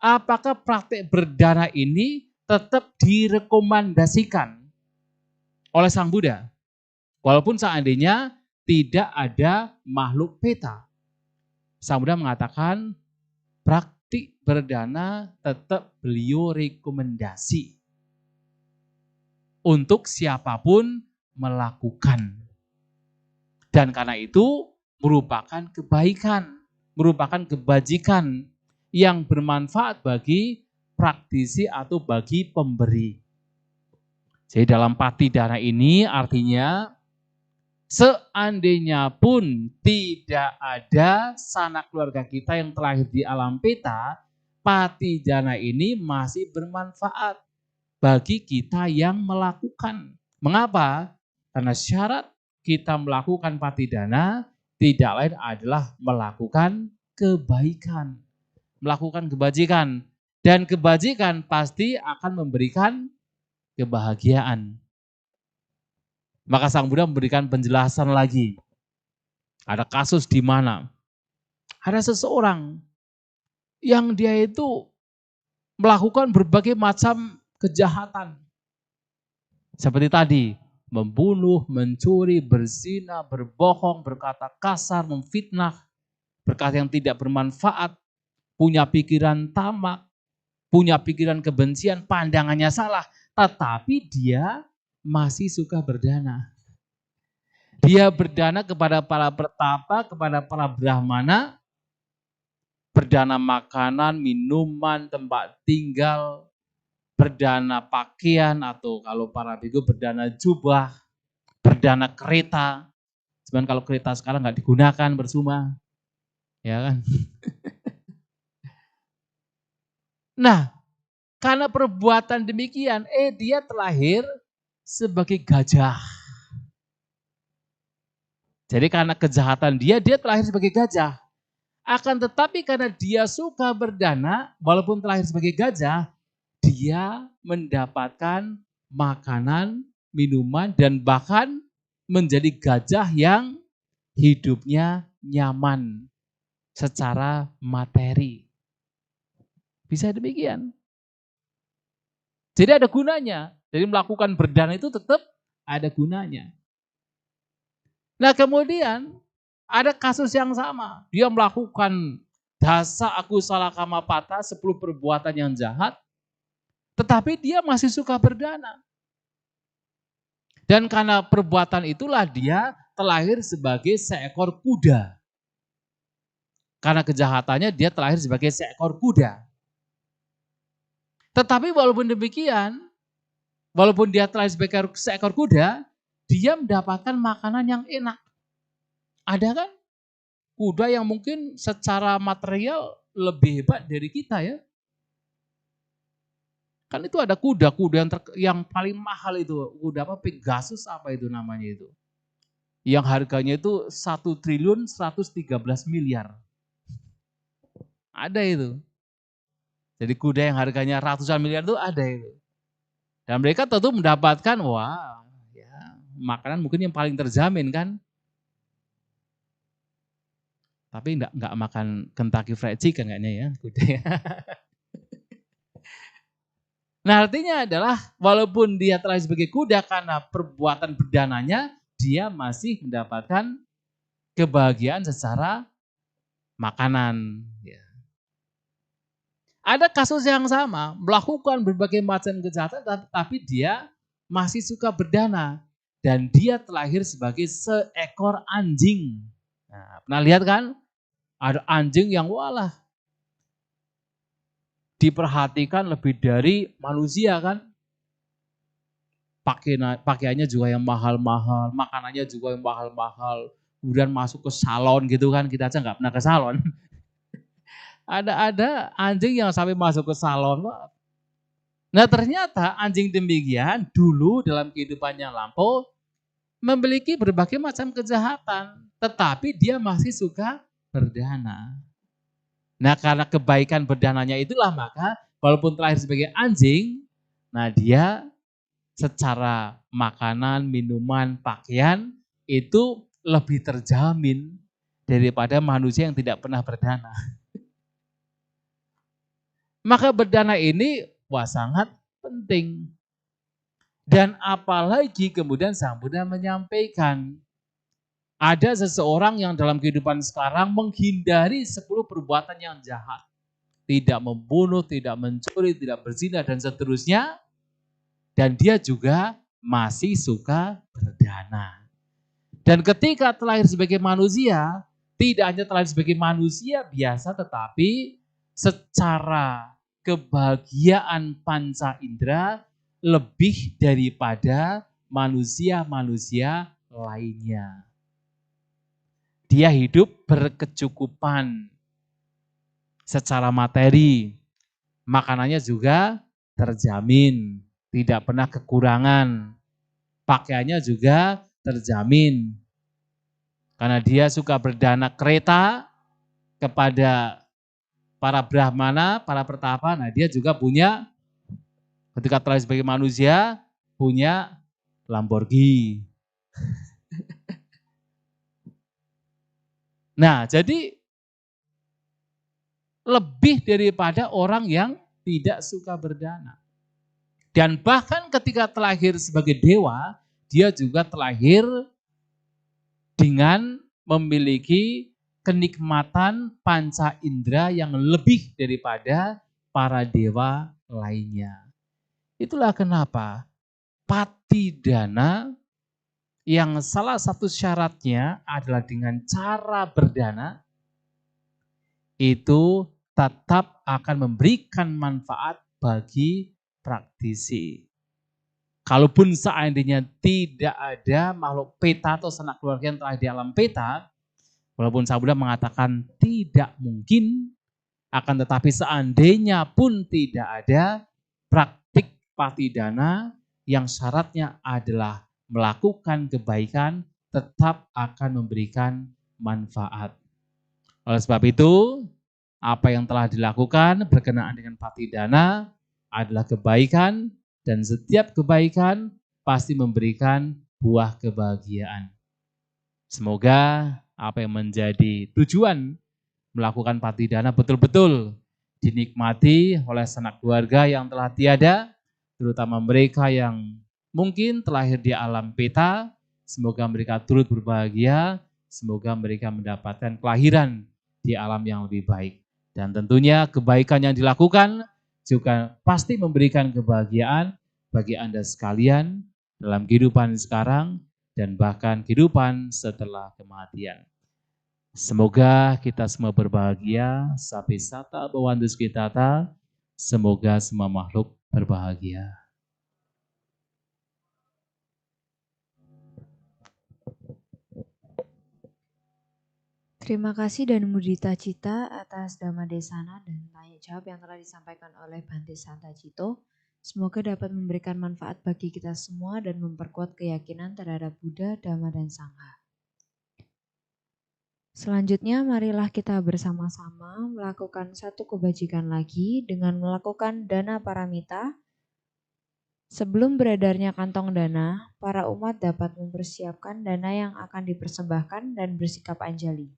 apakah praktik berdana ini tetap direkomendasikan oleh Sang Buddha, walaupun seandainya tidak ada makhluk peta? Sang Buddha mengatakan praktik berdana tetap beliau rekomendasi untuk siapapun melakukan. Dan karena itu merupakan kebaikan, merupakan kebajikan yang bermanfaat bagi praktisi atau bagi pemberi. Jadi dalam patidana ini artinya seandainya pun tidak ada sanak keluarga kita yang terlahir di alam peta, patidana ini masih bermanfaat bagi kita yang melakukan. Mengapa? Karena syarat kita melakukan patidana tidak lain adalah melakukan kebaikan, melakukan kebajikan. Dan kebajikan pasti akan memberikan kebahagiaan. Maka Sang Buddha memberikan penjelasan lagi. Ada kasus di mana ada seseorang yang dia itu melakukan berbagai macam kejahatan. Seperti tadi, membunuh, mencuri, berzina, berbohong, berkata kasar, memfitnah, berkata yang tidak bermanfaat, punya pikiran tamak, punya pikiran kebencian, pandangannya salah, tetapi dia masih suka berdana. Dia berdana kepada para pertapa, kepada para brahmana, berdana makanan, minuman, tempat tinggal, berdana pakaian, atau kalau para biku berdana jubah, berdana kereta. Cuman kalau kereta sekarang nggak digunakan bersuma, ya kan? Nah, karena perbuatan demikian, dia terlahir sebagai gajah. Jadi karena kejahatan dia terlahir sebagai gajah. Akan tetapi karena dia suka berdana, walaupun terlahir sebagai gajah, dia mendapatkan makanan, minuman, dan bahkan menjadi gajah yang hidupnya nyaman secara materi. Bisa demikian. Jadi ada gunanya. Jadi melakukan berdana itu tetap ada gunanya. Nah kemudian ada kasus yang sama. Dia melakukan dasa akusala kamapata, 10 perbuatan yang jahat. Tetapi dia masih suka berdana. Dan karena perbuatan itulah dia terlahir sebagai seekor kuda. Karena kejahatannya dia terlahir sebagai seekor kuda. Tetapi walaupun demikian, walaupun dia terlahir sebagai seekor kuda, dia mendapatkan makanan yang enak. Ada kan? Kuda yang mungkin secara material lebih hebat dari kita ya. Kan itu ada kuda-kuda yang paling mahal itu. Kuda apa? Pegasus apa itu namanya itu. Yang harganya itu 1.113 miliar. Ada itu. Jadi kuda yang harganya ratusan miliar itu ada itu. Dan mereka tentu mendapatkan, wah, ya, makanan mungkin yang paling terjamin kan. Tapi enggak makan Kentucky Fried Chicken kayaknya ya, kuda ya. Nah artinya adalah walaupun dia terlahir sebagai kuda karena perbuatan berdananya, dia masih mendapatkan kebahagiaan secara makanan. Ya. Ada kasus yang sama, melakukan berbagai macam kejahatan, tapi dia masih suka berdana. Dan dia terlahir sebagai seekor anjing. Nah, pernah lihat kan? Ada anjing yang walah diperhatikan lebih dari manusia kan. pakaiannya juga yang mahal-mahal, makanannya juga yang mahal-mahal, kemudian masuk ke salon gitu kan, kita aja nggak pernah ke salon. Ada anjing yang sampai masuk ke salon. Nah ternyata anjing demikian dulu dalam kehidupannya lampau memiliki berbagai macam kejahatan, tetapi dia masih suka berdana. Nah karena kebaikan berdananya itulah maka walaupun terlahir sebagai anjing, nah dia secara makanan, minuman, pakaian itu lebih terjamin daripada manusia yang tidak pernah berdana. Maka berdana ini wah sangat penting. Dan apalagi kemudian Sang Buddha menyampaikan, ada seseorang yang dalam kehidupan sekarang menghindari 10 perbuatan yang jahat. Tidak membunuh, tidak mencuri, tidak berzina, dan seterusnya. Dan dia juga masih suka berdana. Dan ketika terlahir sebagai manusia, tidak hanya terlahir sebagai manusia biasa, tetapi secara kebahagiaan panca indera lebih daripada manusia-manusia lainnya. Dia hidup berkecukupan secara materi, makanannya juga terjamin, tidak pernah kekurangan, pakaiannya juga terjamin. Karena dia suka berdana kereta kepada para brahmana, para pertapa, nah dia juga punya, ketika terlahir sebagai manusia, punya Lamborghini. Nah, jadi lebih daripada orang yang tidak suka berdana. Dan bahkan ketika terlahir sebagai dewa, dia juga terlahir dengan memiliki kenikmatan panca indera yang lebih daripada para dewa lainnya. Itulah kenapa patidana yang salah satu syaratnya adalah dengan cara berdana itu tetap akan memberikan manfaat bagi praktisi. Kalaupun seandainya tidak ada makhluk peta atau sanak keluarga yang telah di alam peta, walaupun Sang Buddha mengatakan tidak mungkin, akan tetapi seandainya pun tidak ada praktik patidana yang syaratnya adalah melakukan kebaikan, tetap akan memberikan manfaat. Oleh sebab itu, apa yang telah dilakukan berkenaan dengan patidana adalah kebaikan, dan setiap kebaikan pasti memberikan buah kebahagiaan. Semoga apa yang menjadi tujuan melakukan patidana betul-betul dinikmati oleh sanak keluarga yang telah tiada, terutama mereka yang mungkin terlahir di alam peta. Semoga mereka turut berbahagia, semoga mereka mendapatkan kelahiran di alam yang lebih baik. Dan tentunya kebaikan yang dilakukan juga pasti memberikan kebahagiaan bagi Anda sekalian dalam kehidupan sekarang dan bahkan kehidupan setelah kematian. Semoga kita semua berbahagia, sapi sata bawandu skitata, semoga semua makhluk berbahagia. Terima kasih dan mudita cita atas Dhamma Desana dan tanya jawab yang telah disampaikan oleh Bhante Santacito. Semoga dapat memberikan manfaat bagi kita semua dan memperkuat keyakinan terhadap Buddha, Dhamma, dan Sangha. Selanjutnya marilah kita bersama-sama melakukan satu kebajikan lagi dengan melakukan dana paramita. Sebelum beredarnya kantong dana, para umat dapat mempersiapkan dana yang akan dipersembahkan dan bersikap anjali.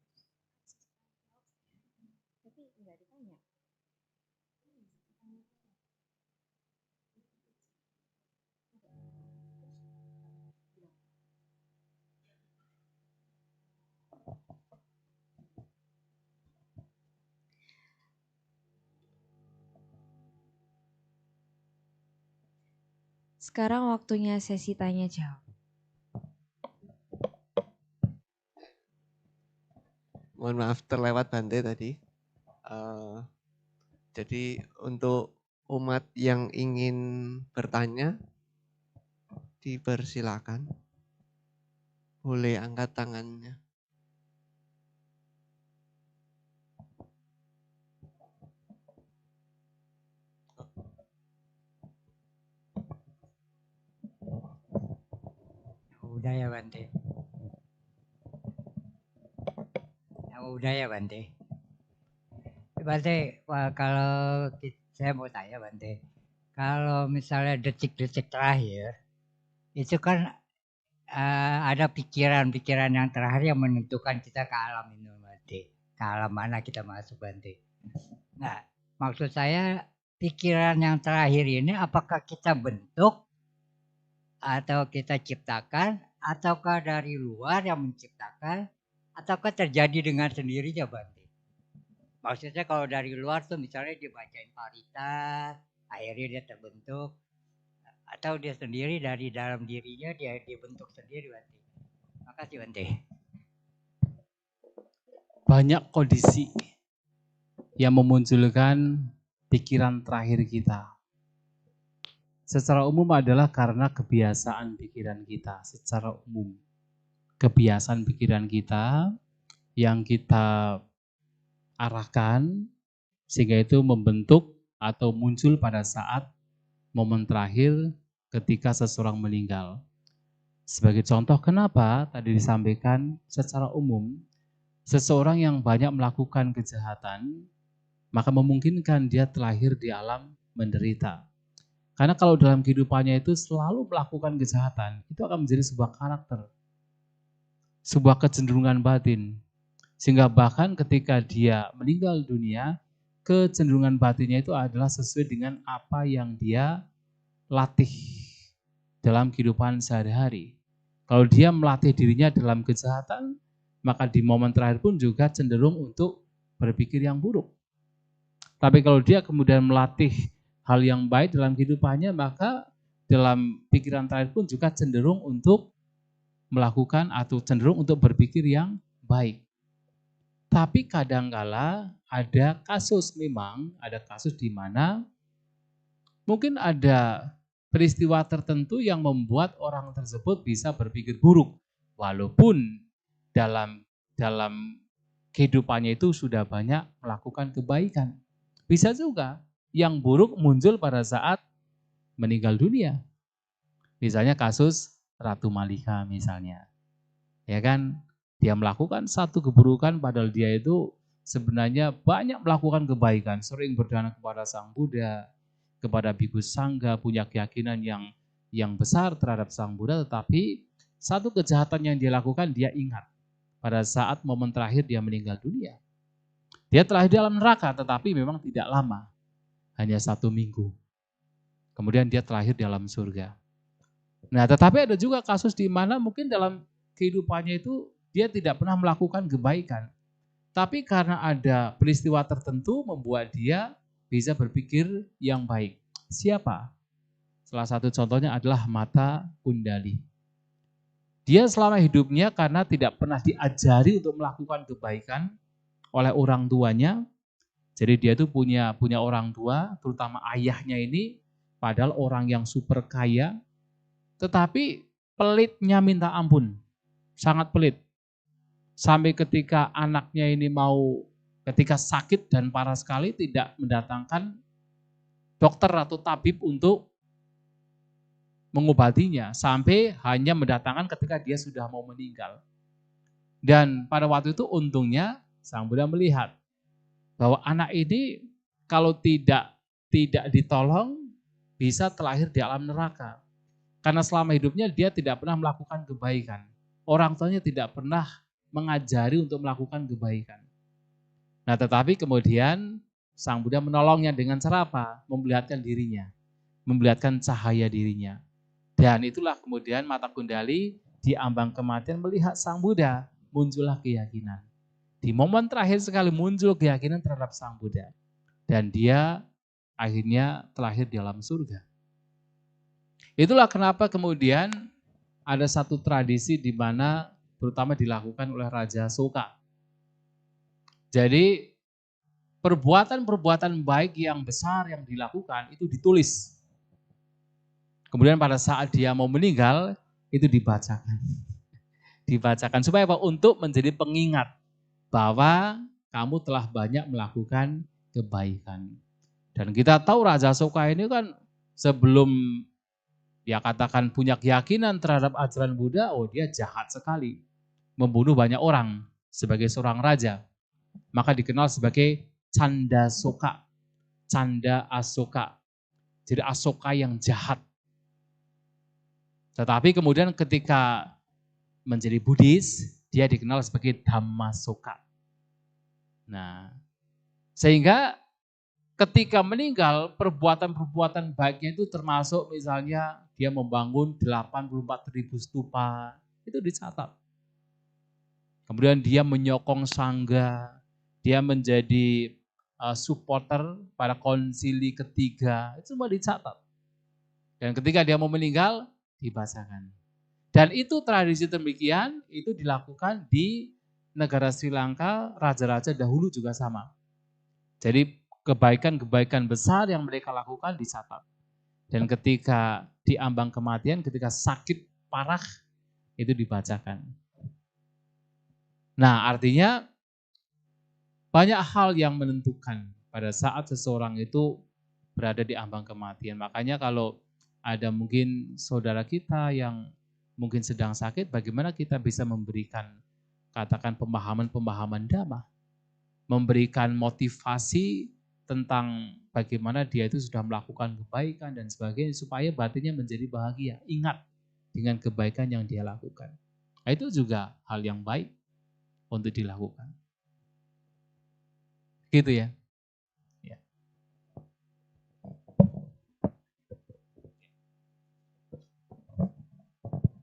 Sekarang waktunya sesi tanya jawab. Mohon maaf terlewat Bhante tadi. Jadi untuk umat yang ingin bertanya dipersilakan. Boleh angkat tangannya. Udah ya Bante. Udah ya Bante. Bante, kalau saya mau tanya Bante, kalau misalnya detik-detik terakhir, itu kan ada pikiran-pikiran yang terakhir yang menentukan kita ke alam ini Bante. Ke alam mana kita masuk Bante. Nah, maksud saya pikiran yang terakhir ini apakah kita bentuk atau kita ciptakan, ataukah dari luar yang menciptakan, ataukah terjadi dengan sendirinya Bante? Maksudnya kalau dari luar tuh misalnya dia bacain paritas, akhirnya dia terbentuk, atau dia sendiri dari dalam dirinya dia bentuk sendiri Bante. Makasih Bante. Banyak kondisi yang memunculkan pikiran terakhir kita. Secara umum adalah karena kebiasaan pikiran kita. Secara umum, kebiasaan pikiran kita yang kita arahkan sehingga itu membentuk atau muncul pada saat momen terakhir ketika seseorang meninggal. Sebagai contoh, kenapa tadi disampaikan secara umum seseorang yang banyak melakukan kejahatan maka memungkinkan dia terlahir di alam menderita. Karena kalau dalam kehidupannya itu selalu melakukan kejahatan, itu akan menjadi sebuah karakter, sebuah kecenderungan batin. Sehingga bahkan ketika dia meninggal dunia, kecenderungan batinnya itu adalah sesuai dengan apa yang dia latih dalam kehidupan sehari-hari. Kalau dia melatih dirinya dalam kejahatan, maka di momen terakhir pun juga cenderung untuk berpikir yang buruk. Tapi kalau dia kemudian melatih hal yang baik dalam kehidupannya, maka dalam pikiran terakhir pun juga cenderung untuk melakukan atau cenderung untuk berpikir yang baik. Tapi kadangkala ada kasus, memang ada kasus di mana mungkin ada peristiwa tertentu yang membuat orang tersebut bisa berpikir buruk, walaupun dalam kehidupannya itu sudah banyak melakukan kebaikan. Bisa juga yang buruk muncul pada saat meninggal dunia. Misalnya kasus Ratu Malika misalnya. Ya kan? Dia melakukan satu keburukan padahal dia itu sebenarnya banyak melakukan kebaikan, sering berdana kepada Sang Buddha, kepada Bhikkhu Sangha, punya keyakinan yang besar terhadap Sang Buddha, tetapi satu kejahatan yang dia lakukan dia ingat pada saat momen terakhir dia meninggal dunia. Dia terlahir di alam neraka tetapi memang tidak lama, hanya 1 minggu. Kemudian dia terlahir di alam surga. Nah, tetapi ada juga kasus di mana mungkin dalam kehidupannya itu dia tidak pernah melakukan kebaikan. Tapi karena ada peristiwa tertentu membuat dia bisa berpikir yang baik. Siapa? Salah satu contohnya adalah Mata Kundali. Dia selama hidupnya karena tidak pernah diajari untuk melakukan kebaikan oleh orang tuanya. Jadi dia itu punya orang tua, terutama ayahnya ini, padahal orang yang super kaya, tetapi pelitnya minta ampun, sangat pelit. Sampai ketika anaknya ini ketika sakit dan parah sekali tidak mendatangkan dokter atau tabib untuk mengobatinya, sampai hanya mendatangkan ketika dia sudah mau meninggal. Dan pada waktu itu untungnya Sang Buddha melihat bahwa anak ini kalau tidak ditolong bisa terlahir di alam neraka. Karena selama hidupnya dia tidak pernah melakukan kebaikan. Orang tuanya tidak pernah mengajari untuk melakukan kebaikan. Nah, tetapi kemudian Sang Buddha menolongnya dengan cara apa? Memperlihatkan dirinya, memperlihatkan cahaya dirinya. Dan itulah kemudian Mata Kundali di ambang kematian melihat Sang Buddha, muncullah keyakinan. Di momen terakhir sekali muncul keyakinan terhadap Sang Buddha. Dan dia akhirnya terlahir di alam surga. Itulah kenapa kemudian ada satu tradisi di mana terutama dilakukan oleh Raja Soka. Jadi perbuatan-perbuatan baik yang besar yang dilakukan itu ditulis. Kemudian pada saat dia mau meninggal, itu dibacakan. Dibacakan supaya apa? Untuk menjadi pengingat bahwa kamu telah banyak melakukan kebaikan. Dan kita tahu Raja Asoka ini kan sebelum dia katakan punya keyakinan terhadap ajaran Buddha, oh dia jahat sekali. Membunuh banyak orang sebagai seorang raja. Maka dikenal sebagai Canda Soka. Canda Asoka. Jadi Asoka yang jahat. Tetapi kemudian ketika menjadi Buddhis, dia dikenal sebagai Dhammasoka. Nah, sehingga ketika meninggal, perbuatan-perbuatan baiknya itu termasuk misalnya dia membangun 84.000 stupa, itu dicatat. Kemudian dia menyokong sangga, dia menjadi supporter pada konsili ketiga, itu semua dicatat. Dan ketika dia mau meninggal, dibacakan. Dan itu tradisi demikian, itu dilakukan di negara Sri Lanka, raja-raja dahulu juga sama. Jadi kebaikan-kebaikan besar yang mereka lakukan dicatat. Dan ketika diambang kematian, ketika sakit parah, itu dibacakan. Nah, artinya banyak hal yang menentukan pada saat seseorang itu berada di ambang kematian. Makanya kalau ada mungkin saudara kita yang mungkin sedang sakit, bagaimana kita bisa memberikan katakan pemahaman-pemahaman dhamma, memberikan motivasi tentang bagaimana dia itu sudah melakukan kebaikan dan sebagainya supaya batinnya menjadi bahagia. Ingat dengan kebaikan yang dia lakukan. Nah, itu juga hal yang baik untuk dilakukan. Gitu ya. Ya.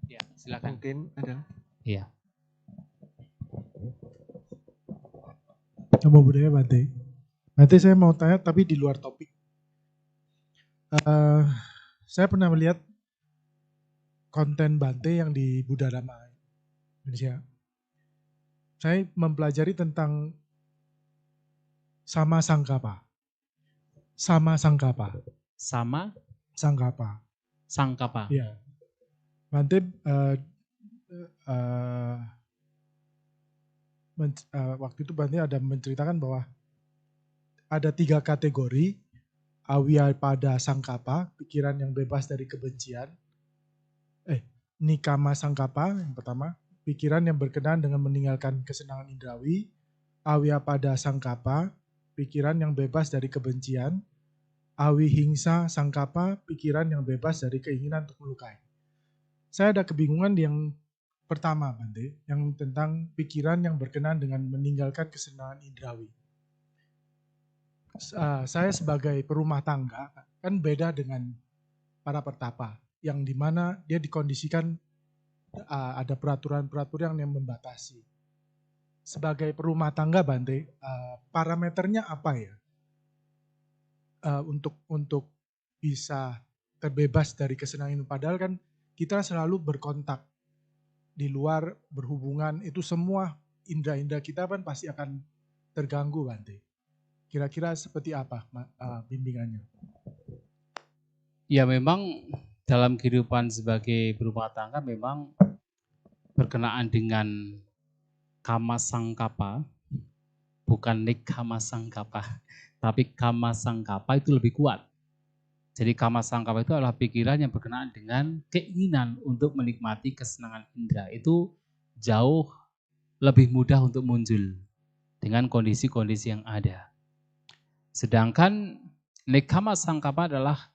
Ya, silakan. Mungkin ada. Iya. Namo Buddhaya Bante. Bante, saya mau tanya tapi di luar topik. Saya pernah melihat konten Bante yang di Buddha Dhamma Indonesia. Saya mempelajari tentang sama sangkapa. Sama sangkapa. Sama Sangkapa. sangkapa. Iya. Bante waktu itu Bante ada menceritakan bahwa ada 3 kategori. Awyapada sangkapa, pikiran yang bebas dari kebencian. Nikama sangkapa yang pertama, pikiran yang berkenaan dengan meninggalkan kesenangan indrawi. Awyapada sangkapa, pikiran yang bebas dari kebencian. Awihingsa sangkapa, pikiran yang bebas dari keinginan untuk melukai. Saya ada kebingungan yang pertama, Bante, yang tentang pikiran yang berkenaan dengan meninggalkan kesenangan indrawi. Saya sebagai perumah tangga kan beda dengan para pertapa, yang dimana dia dikondisikan ada peraturan-peraturan yang membatasi. Sebagai perumah tangga, Bante, parameternya apa ya untuk bisa terbebas dari kesenangan? Padahal kan kita selalu berkontak di luar, berhubungan, itu semua indera-indera kita kan pasti akan terganggu, Bante. Kira-kira seperti apa bimbingannya? Ya memang dalam kehidupan sebagai berumah tangga memang berkenaan dengan kama sangkapa, bukan nikama sangkapa, tapi kama sangkapa itu lebih kuat. Jadi kama sangkapa itu adalah pikiran yang berkenaan dengan keinginan untuk menikmati kesenangan indera. Itu jauh lebih mudah untuk muncul dengan kondisi-kondisi yang ada. Sedangkan nekama sangkapa adalah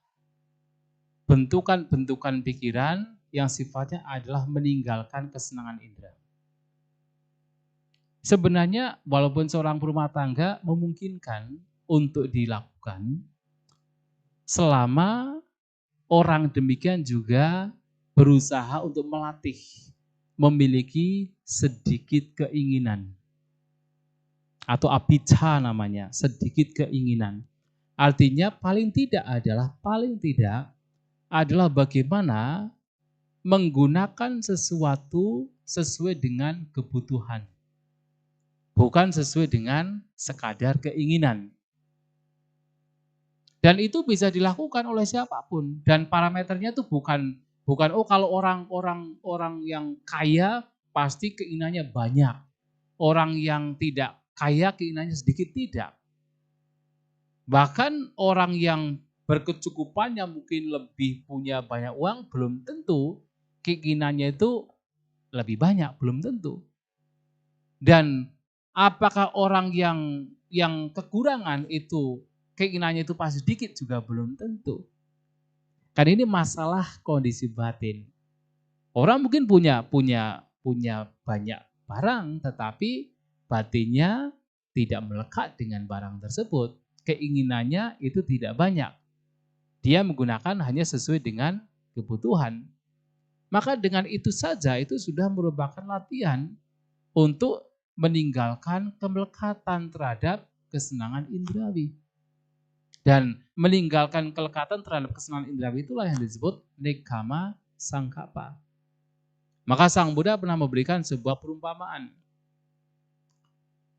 bentukan-bentukan pikiran yang sifatnya adalah meninggalkan kesenangan indera. Sebenarnya walaupun seorang berumah tangga memungkinkan untuk dilakukan selama orang demikian juga berusaha untuk melatih, memiliki sedikit keinginan. Atau abicca namanya, sedikit keinginan. Artinya paling tidak adalah bagaimana menggunakan sesuatu sesuai dengan kebutuhan. Bukan sesuai dengan sekadar keinginan. Dan itu bisa dilakukan oleh siapapun. Dan parameternya itu bukan kalau orang yang kaya pasti keinginannya banyak. Orang yang tidak kaya keinginannya sedikit, tidak. Bahkan orang yang berkecukupan yang mungkin lebih punya banyak uang belum tentu keinginannya itu lebih banyak, belum tentu. Dan apakah orang yang kekurangan itu keinginannya itu pasti sedikit juga belum tentu. Kan ini masalah kondisi batin. Orang mungkin punya banyak barang, tetapi batinnya tidak melekat dengan barang tersebut. Keinginannya itu tidak banyak. Dia menggunakan hanya sesuai dengan kebutuhan. Maka dengan itu saja itu sudah merupakan latihan untuk meninggalkan kemelekatan terhadap kesenangan indrawi. Dan meninggalkan kelekatan terhadap kesenangan indrawi itulah yang disebut nekkhamma sankappa. Maka Sang Buddha pernah memberikan sebuah perumpamaan.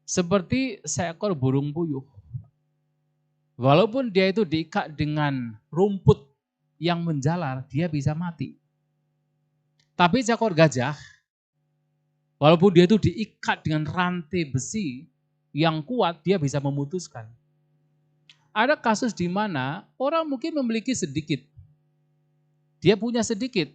Seperti seekor burung puyuh. Walaupun dia itu diikat dengan rumput yang menjalar, dia bisa mati. Tapi seekor gajah, walaupun dia itu diikat dengan rantai besi yang kuat, dia bisa memutuskan. Ada kasus di mana orang mungkin memiliki sedikit. Dia punya sedikit.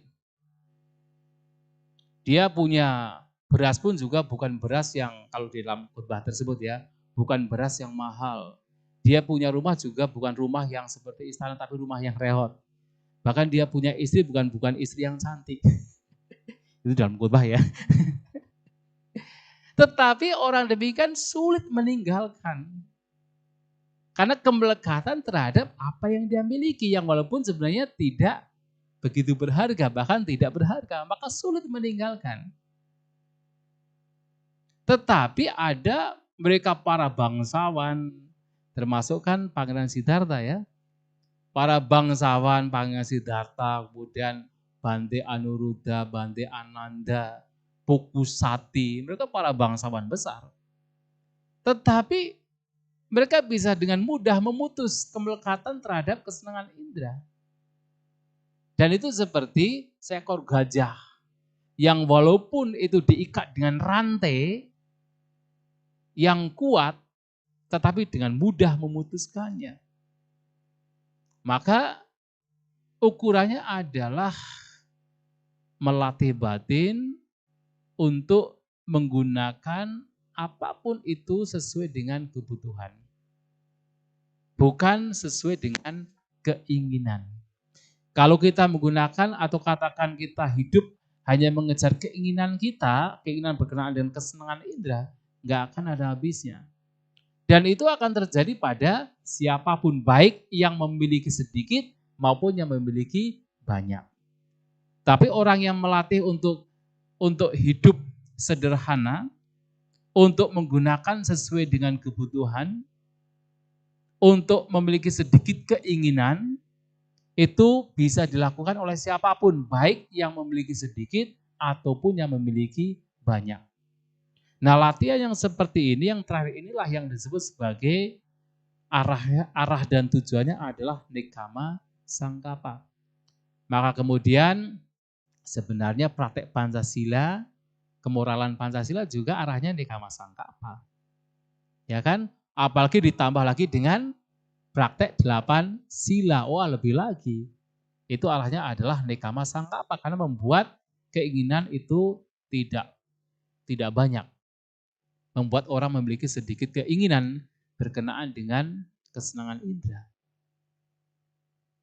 Dia punya beras pun juga bukan beras yang kalau di dalam khotbah tersebut ya, bukan beras yang mahal. Dia punya rumah juga bukan rumah yang seperti istana tapi rumah yang rehot. Bahkan dia punya istri bukan istri yang cantik. Itu dalam khotbah ya. Tetapi orang demikian sulit meninggalkan. Karena kemelekatan terhadap apa yang dia miliki yang walaupun sebenarnya tidak begitu berharga, bahkan tidak berharga, maka sulit meninggalkan. Tetapi ada mereka para bangsawan, termasuk kan Pangeran Siddhartha ya. Para bangsawan, Pangeran Siddhartha, kemudian Bante Anuruddha, Bante Ananda, Pukusati, mereka para bangsawan besar. Tetapi mereka bisa dengan mudah memutus kemelekatan terhadap kesenangan indera. Dan itu seperti seekor gajah yang walaupun itu diikat dengan rantai yang kuat, tetapi dengan mudah memutuskannya. Maka ukurannya adalah melatih batin untuk menggunakan apapun itu sesuai dengan kebutuhan. Bukan sesuai dengan keinginan. Kalau kita menggunakan atau katakan kita hidup hanya mengejar keinginan kita, keinginan berkenaan dengan kesenangan indera, nggak akan ada habisnya. Dan itu akan terjadi pada siapapun, baik yang memiliki sedikit maupun yang memiliki banyak. Tapi orang yang melatih untuk hidup sederhana, untuk menggunakan sesuai dengan kebutuhan, untuk memiliki sedikit keinginan, itu bisa dilakukan oleh siapapun, baik yang memiliki sedikit ataupun yang memiliki banyak. Nah, latihan yang seperti ini, yang terakhir inilah yang disebut sebagai arah dan tujuannya adalah nekkhamma sankappa. Maka kemudian sebenarnya praktek Pancasila, kemoralan Pancasila juga arahnya nekkhamma sankappa. Ya kan? Apalagi ditambah lagi dengan praktek 8 sila, wah lebih lagi. Itu arahnya adalah nekkhamma sankappa karena membuat keinginan itu tidak banyak. Membuat orang memiliki sedikit keinginan berkenaan dengan kesenangan indera.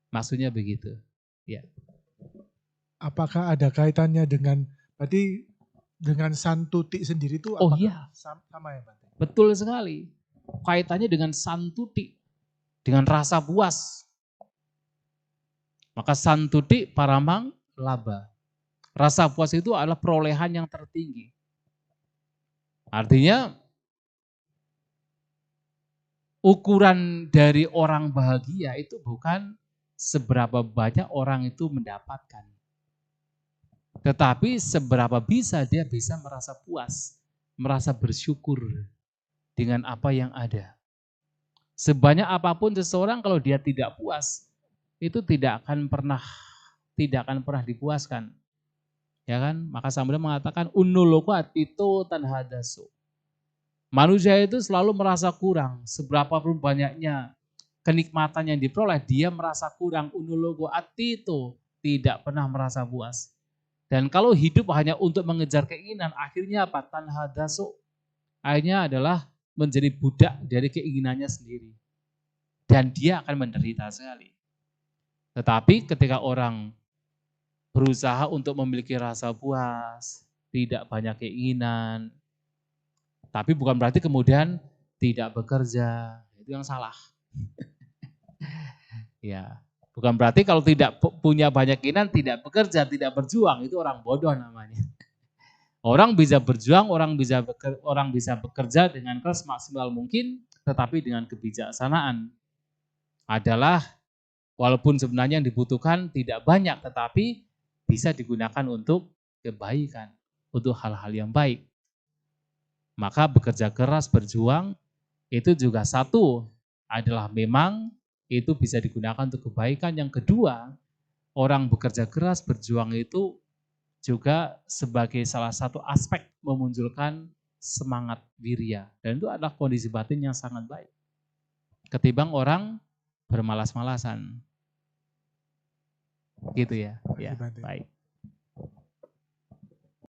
Maksudnya begitu. Ya. Apakah ada kaitannya dengan berarti dengan santuti sendiri itu Oh iya, sama ya Bante? Betul sekali. Kaitannya dengan santuti, dengan rasa puas. Maka santuti paramang laba. Rasa puas itu adalah perolehan yang tertinggi. Artinya ukuran dari orang bahagia itu bukan seberapa banyak orang itu mendapatkan. Tetapi seberapa bisa dia bisa merasa puas, merasa bersyukur dengan apa yang ada. Sebanyak apapun seseorang kalau dia tidak puas, itu tidak akan pernah dipuaskan. Ya kan? Maka Samudra mengatakan unuloko atito tanhadasu. Manusia itu selalu merasa kurang, seberapa pun banyaknya kenikmatan yang diperoleh, dia merasa kurang. Unuloko atito, tidak pernah merasa puas. Dan kalau hidup hanya untuk mengejar keinginan, akhirnya apa? Tanhadasu. Akhirnya adalah menjadi budak dari keinginannya sendiri. Dan dia akan menderita sekali. Tetapi ketika orang berusaha untuk memiliki rasa puas, tidak banyak keinginan, tapi bukan berarti kemudian tidak bekerja, itu yang salah. Ya, bukan berarti kalau tidak punya banyak keinginan, tidak bekerja, tidak berjuang, itu orang bodoh namanya. Orang bisa berjuang, orang bisa bekerja dengan keras maksimal mungkin, tetapi dengan kebijaksanaan. Adalah walaupun sebenarnya yang dibutuhkan tidak banyak, tetapi bisa digunakan untuk kebaikan, untuk hal-hal yang baik. Maka bekerja keras, berjuang, itu juga satu adalah memang itu bisa digunakan untuk kebaikan. Yang kedua, orang bekerja keras, berjuang itu juga sebagai salah satu aspek memunculkan semangat wirya. Dan itu adalah kondisi batin yang sangat baik. Ketimbang orang bermalas-malasan. Gitu ya. Ya, baik.